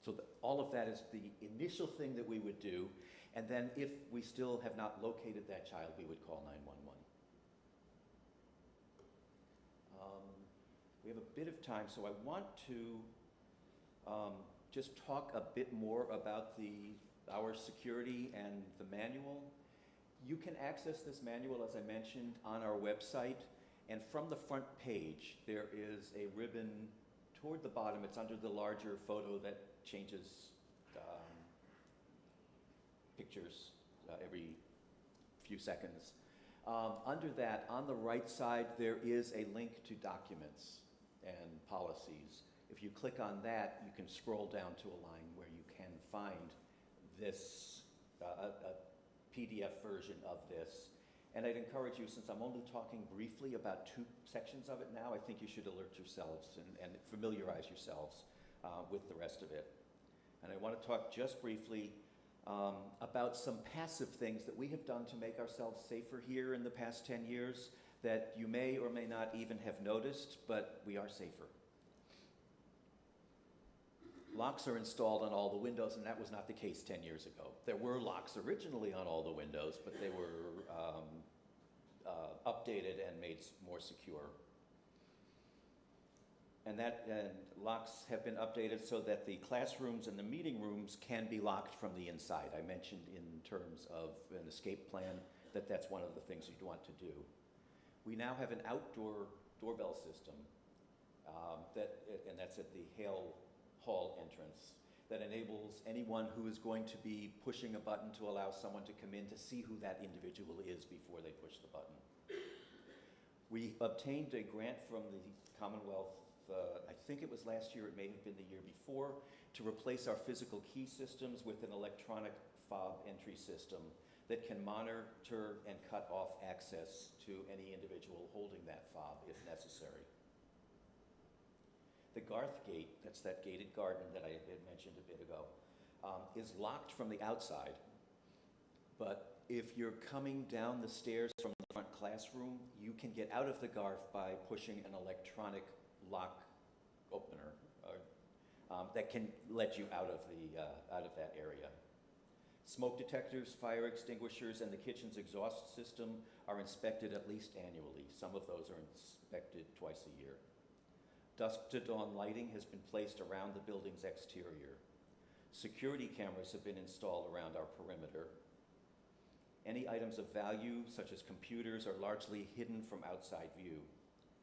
So all of that is the initial thing that we would do, and then if we still have not located that child, we would call 911. We have a bit of time, so I want to just talk a bit more about our security and the manual. You can access this manual, as I mentioned, on our website, and from the front page, there is a ribbon toward the bottom. It's under the larger photo that changes pictures every few seconds. Under that, on the right side, there is a link to documents. and policies. If you click on that, you can scroll down to a line where you can find this, a PDF version of this. And I'd encourage you, since I'm only talking briefly about 2 sections of it now, I think you should alert yourselves and familiarize yourselves with the rest of it. And I want to talk just briefly about some passive things that we have done to make ourselves safer here in the past 10 years that you may or may not even have noticed, but we are safer. Locks are installed on all the windows, and that was not the case 10 years ago. There were locks originally on all the windows, but they were updated and made more secure. And locks have been updated so that the classrooms and the meeting rooms can be locked from the inside. I mentioned in terms of an escape plan that that's one of the things you'd want to do. We now have an outdoor doorbell system, and that's at the Hale Hall entrance, that enables anyone who is going to be pushing a button to allow someone to come in to see who that individual is before they push the button. We obtained a grant from the Commonwealth, I think it was last year, it may have been the year before, to replace our physical key systems with an electronic fob entry system that can monitor and cut off access to any individual holding that fob if necessary. The Garth Gate, that's that gated garden that I had mentioned a bit ago, is locked from the outside. But if you're coming down the stairs from the front classroom, you can get out of the Garth by pushing an electronic lock opener that can let you out of that area. Smoke detectors, fire extinguishers, and the kitchen's exhaust system are inspected at least annually. Some of those are inspected twice a year. Dusk to dawn lighting has been placed around the building's exterior. Security cameras have been installed around our perimeter. Any items of value, such as computers, are largely hidden from outside view.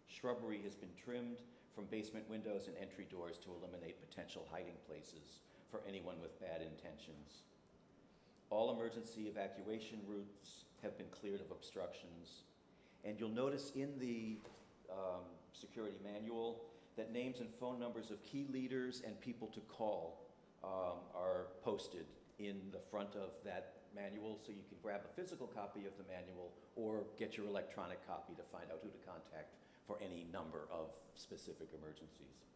Shrubbery has been trimmed from basement windows and entry doors to eliminate potential hiding places for anyone with bad intentions. All emergency evacuation routes have been cleared of obstructions. And you'll notice in the security manual that names and phone numbers of key leaders and people to call are posted in the front of that manual, so you can grab a physical copy of the manual or get your electronic copy to find out who to contact for any number of specific emergencies.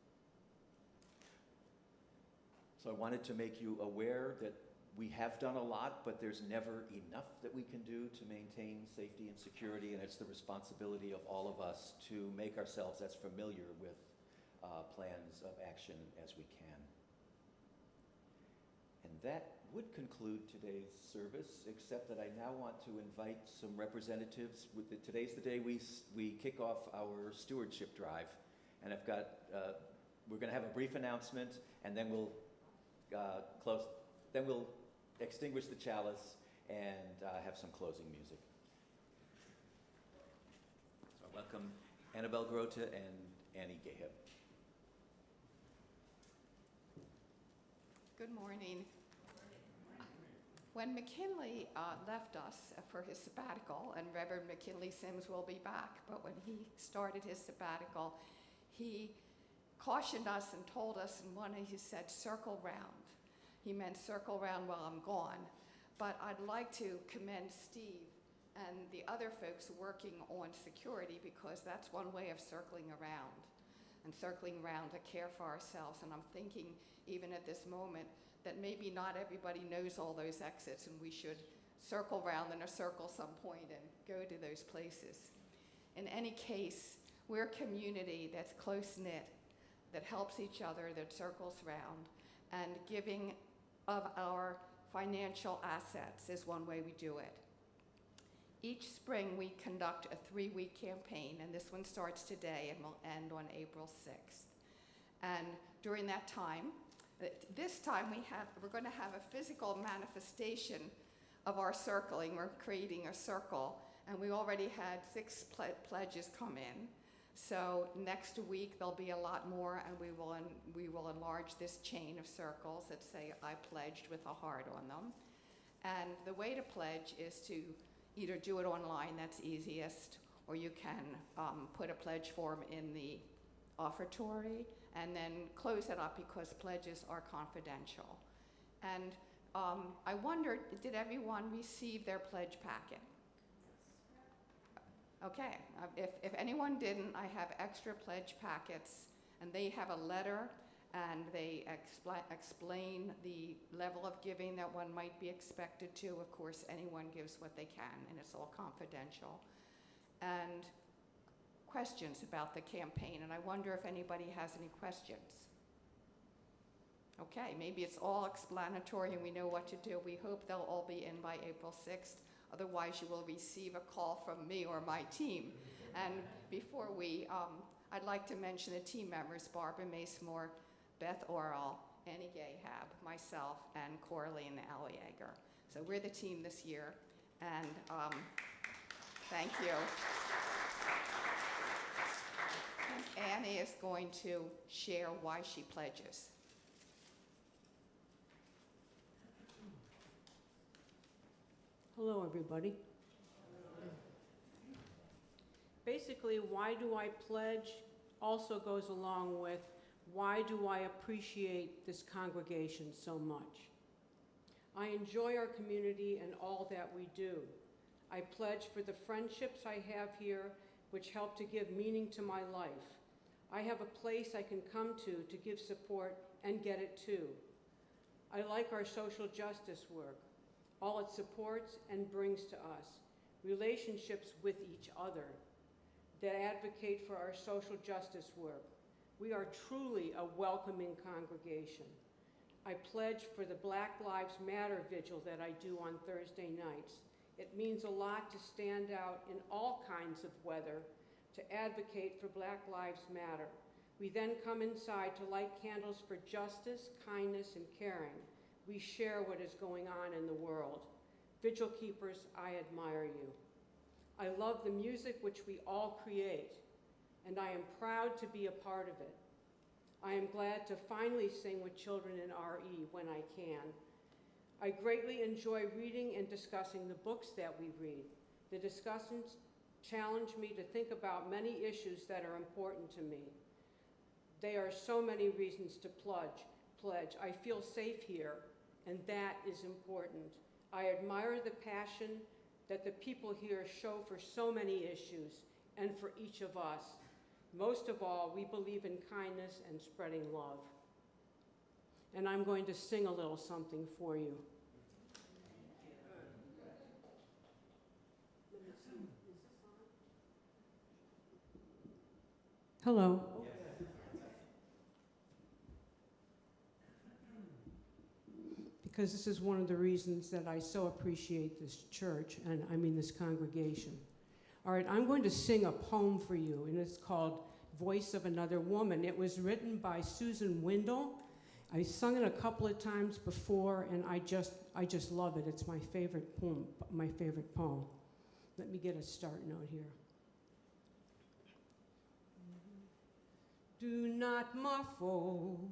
So I wanted to make you aware that we have done a lot, but there's never enough that we can do to maintain safety and security, and it's the responsibility of all of us to make ourselves as familiar with plans of action as we can. And that would conclude today's service, except that I now want to invite some representatives. Today's the day we kick off our stewardship drive, and I've got, we're going to have a brief announcement, and then we'll we'll extinguish the chalice and have some closing music. So I welcome Annabelle Grote and Annie Gahib. Good morning. When McKinley left us for his sabbatical, and Reverend McKinley Sims will be back, but when he started his sabbatical, he cautioned us and told us, and he said, circle round. He meant circle round while I'm gone. But I'd like to commend Steve and the other folks working on security, because that's one way of circling around, and circling around to care for ourselves. And I'm thinking, even at this moment, that maybe not everybody knows all those exits, and we should circle around in a circle some point and go to those places. In any case, we're a community that's close-knit, that helps each other, that circles around, and giving of our financial assets is one way we do it. Each spring, we conduct a 3-week campaign, and this one starts today and will end on April 6th. And during that time, this time we're going to have a physical manifestation of our circling. We're creating a circle, and we already had 6 pledges come in. So next week there'll be a lot more, and we will enlarge this chain of circles that say I pledged with a heart on them. And the way to pledge is to either do it online, that's easiest, or you can put a pledge form in the offertory, and then close it up because pledges are confidential. And I wondered, did everyone receive their pledge packet? Okay, if anyone didn't, I have extra pledge packets, and they have a letter, and they explain the level of giving that one might be expected to. Of course, anyone gives what they can, and it's all confidential. And questions about the campaign, and I wonder if anybody has any questions. Okay, maybe it's all explanatory and we know what to do. We hope they'll all be in by April 6th. Otherwise, you will receive a call from me or my team. And before I'd like to mention the team members, Barbara Macemore, Beth Orrell, Annie Gahab, myself, and Coraline Allieger. So we're the team this year, and thank you. And Annie is going to share why she pledges. Hello, everybody. Basically, why do I pledge also goes along with why do I appreciate this congregation so much. I enjoy our community and all that we do. I pledge for the friendships I have here, which help to give meaning to my life. I have a place I can come to give support and get it too. I like our social justice work, all it supports and brings to us, relationships with each other that advocate for our social justice work. We are truly a welcoming congregation. I pledge for the Black Lives Matter vigil that I do on Thursday nights. It means a lot to stand out in all kinds of weather to advocate for Black Lives Matter. We then come inside to light candles for justice, kindness, and caring. We share what is going on in the world. Vigil keepers, I admire you. I love the music which we all create, and I am proud to be a part of it. I am glad to finally sing with children in RE when I can. I greatly enjoy reading and discussing the books that we read. The discussions challenge me to think about many issues that are important to me. There are so many reasons to pledge. I feel safe here, and that is important. I admire the passion that the people here show for so many issues and for each of us. Most of all, we believe in kindness and spreading love. And I'm going to sing a little something for you. Hello. Because this is one of the reasons that I so appreciate this church, and I mean this congregation. All right, I'm going to sing a poem for you, and it's called Voice of Another Woman. It was written by Susan Windle. I sung it a couple of times before, and I just love it. It's my favorite poem. Let me get a start note here. Do not muffle,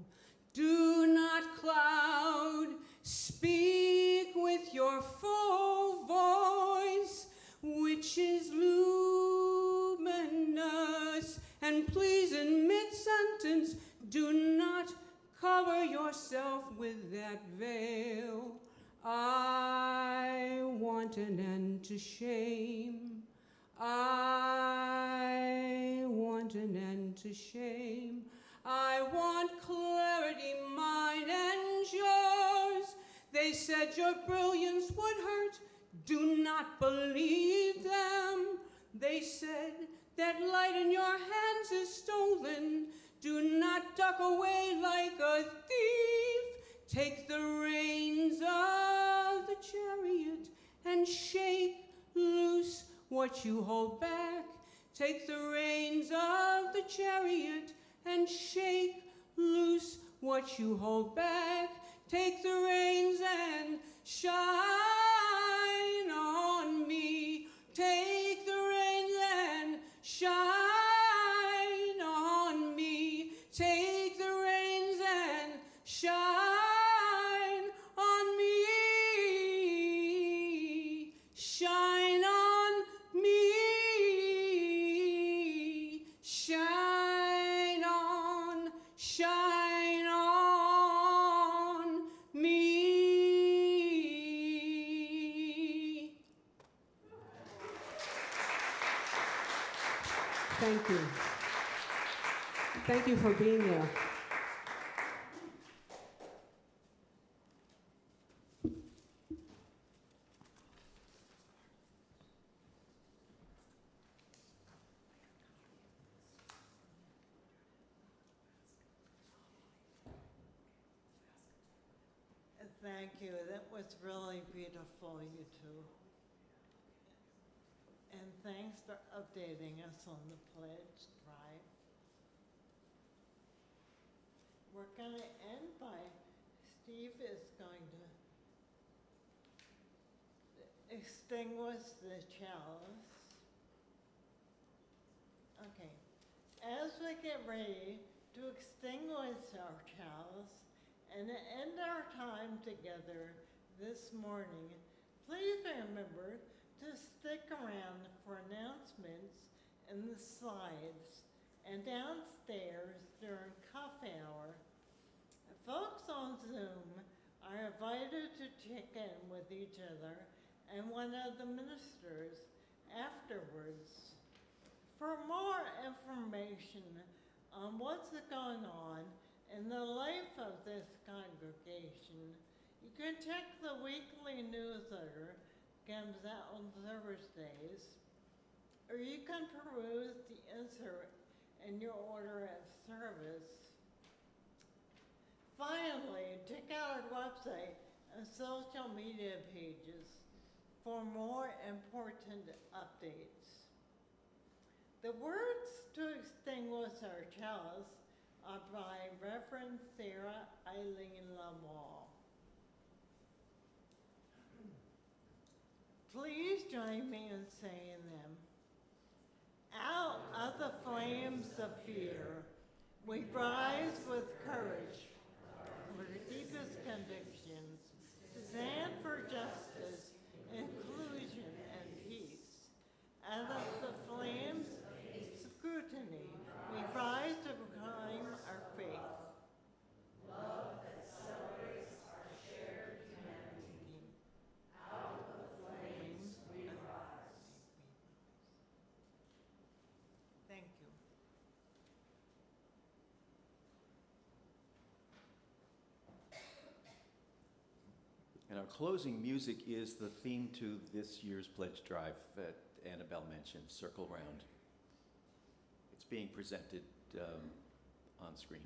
do not cloud, speak with your full voice, which is luminous, and please in mid-sentence, do not cover yourself with that veil. I want an end to shame. I want an end to shame. I want clarity, mine and yours. They said your brilliance would hurt. Do not believe them. They said that light in your hands is stolen. Do not duck away like a thief. Take the reins of the chariot and shake loose what you hold back. Take the reins of the chariot and shake loose what you hold back. Take the reins and shine on me. Take the reins and shine on me. Take the reins and shine on me. Shine on me. Shine on Thank you. Thank you for being there. Thank you. That was really beautiful, you two. And thanks for updating us on the pledge drive. We're going to end by Steve is going to extinguish the chalice. Okay. As we get ready to extinguish our chalice and end our time together this morning, please remember to stick around for announcements in the slides and downstairs during coffee hour. Folks on Zoom are invited to check in with each other and one of the ministers afterwards. For more information on what's going on in the life of this congregation, you can check the weekly newsletter comes out on Thursdays, or you can peruse the insert in your order of service. Finally, check out our website and social media pages for more important updates. The words to extinguish our chalice are by Reverend Sarah Eileen Lamall. Please join me in saying them. Out of the flames of fear, we rise with courage, with the deepest convictions, to stand for justice, inclusion, and peace. Out of the flames of scrutiny, we rise to proclaim our faith. Love that celebrates our shared humanity. Out of the flames we rise. Thank you. And our closing music is the theme to this year's pledge drive that Annabelle mentioned, Circle Round. It's being presented on screen.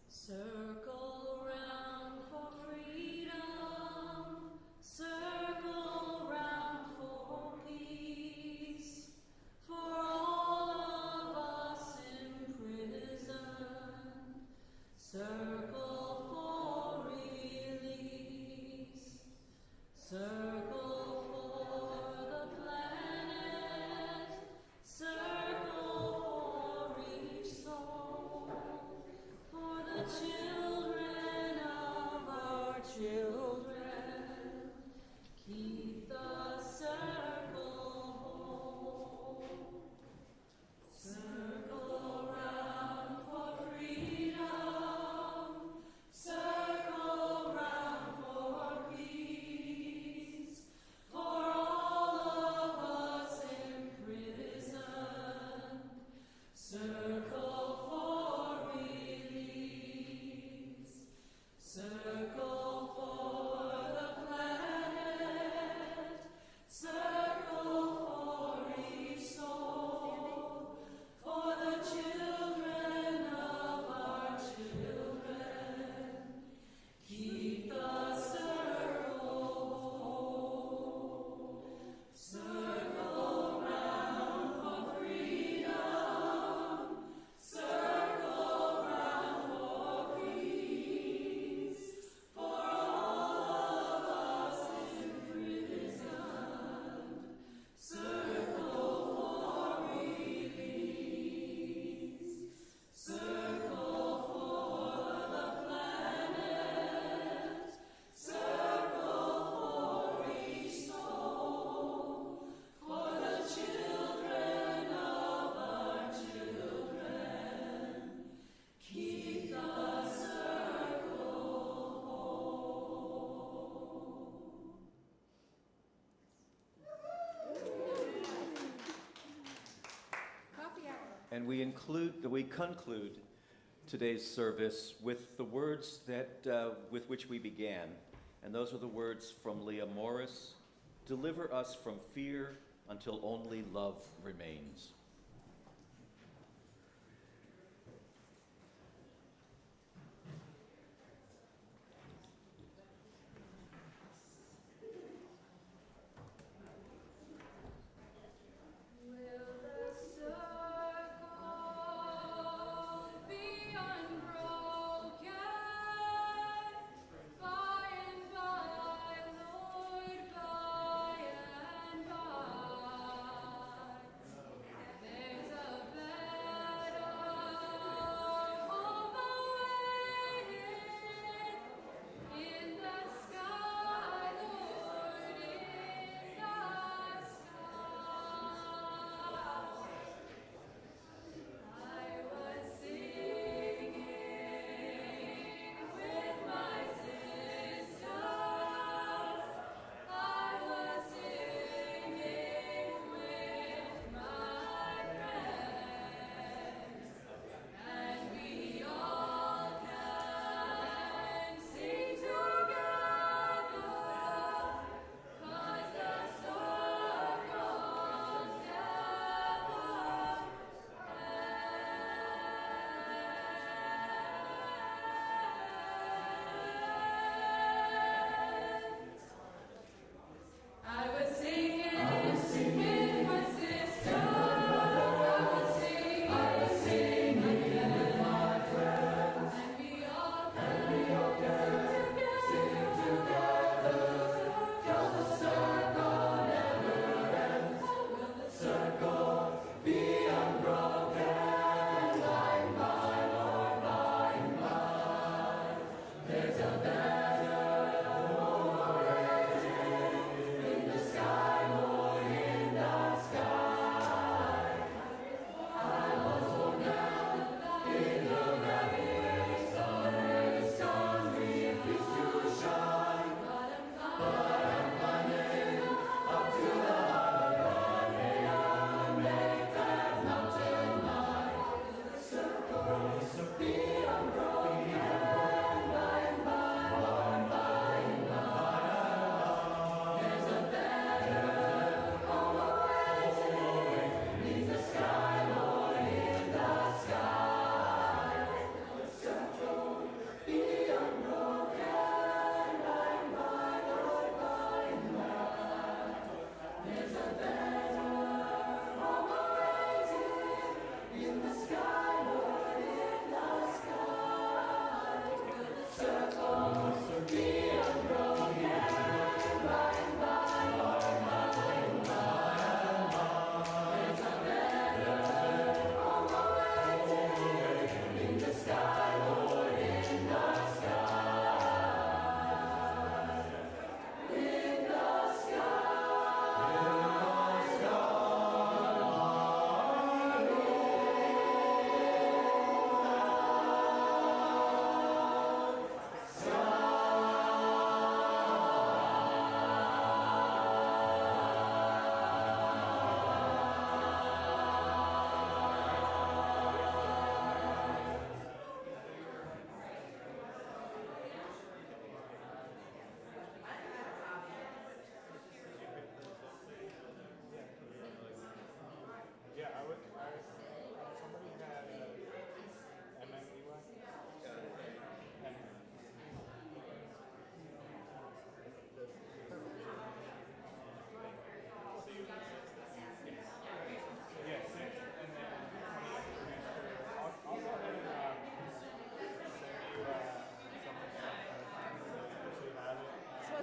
Circle round for freedom, circle round for peace, for all of us in prison, circle for release, circle for the planet, circle for each soul, for the children of our children, keep the circle whole. Circle round for freedom, circle round for peace, for all of us in prison, circle for release, circle for conclude today's service with the words with which we began, and those are the words from Leah Morris: "Deliver us from fear until only love remains."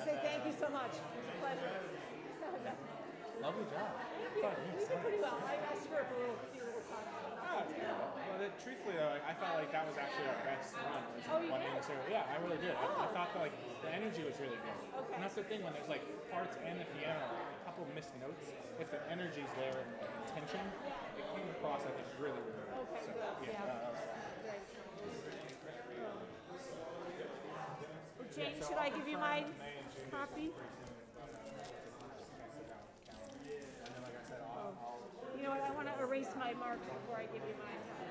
Thank you so much. It was a pleasure. Lovely job. Thank you. You did pretty well. I screwed up a few little times. Well, truthfully though, I felt like that was actually our best run. Oh, you one did? Yeah, I really did. I thought that, like, the energy was really good. Okay. And that's the thing, when there's like parts and the piano, a couple missed notes, if the energy's there and the intention, it came across, I think, really, really well. Okay, So, good. yeah, that was fun. Great. Jane, should I give you my copy? You know what, I want to erase my marks before I give you mine.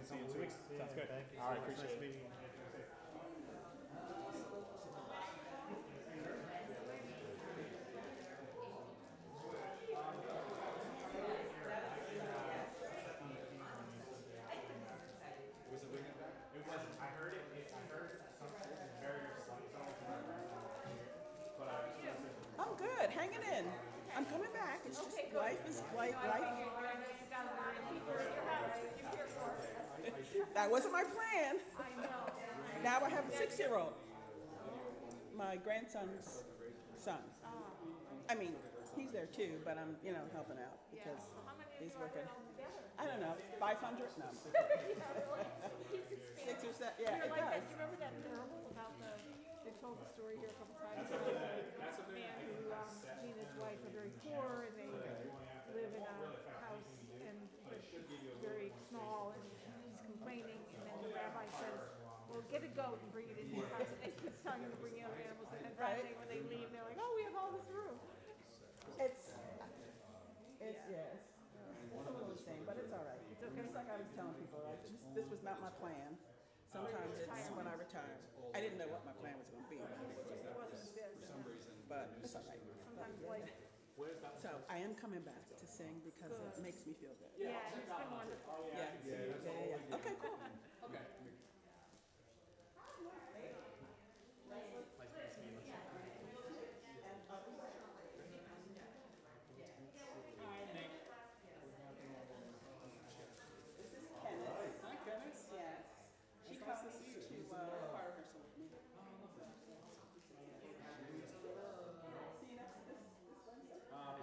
see you in 2 weeks. Sounds good. Thank you All right, so much. appreciate Nice it. meeting you. I heard it. I heard something very I'm good, hanging in. I'm coming back. It's just life is life. That wasn't my plan. Now I have a 6-year-old. My grandson's son. I mean, he's there too, but I'm, helping out because he's working. I don't know, 500? No. 6 or 7, yeah, it does. Do you remember that parable about they told the story here a couple times about the man who, he and his wife are very poor and they live in a house and it's very small and he's complaining and then the rabbi says, well, get a goat and bring it into your house. And he's telling him to bring the other animals and then finally when they leave, they're like, oh, we have all this room. It's yes. It's a little insane, but it's all right. It's okay. It's like I was telling people, right? This was not my plan. Sometimes it's when I retire. I didn't know what my plan was going to be. But it's all right. Sometimes life. So I am coming back to sing because it makes me feel good. Yeah, it's been wonderful. Yeah. Okay, cool. Okay. She comes to choir rehearsal with me. It's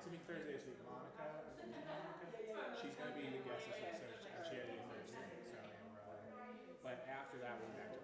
gonna be Thursday this week. Monica, she's gonna be the guest this week, so she had it Thursday. So, but after that, we're back to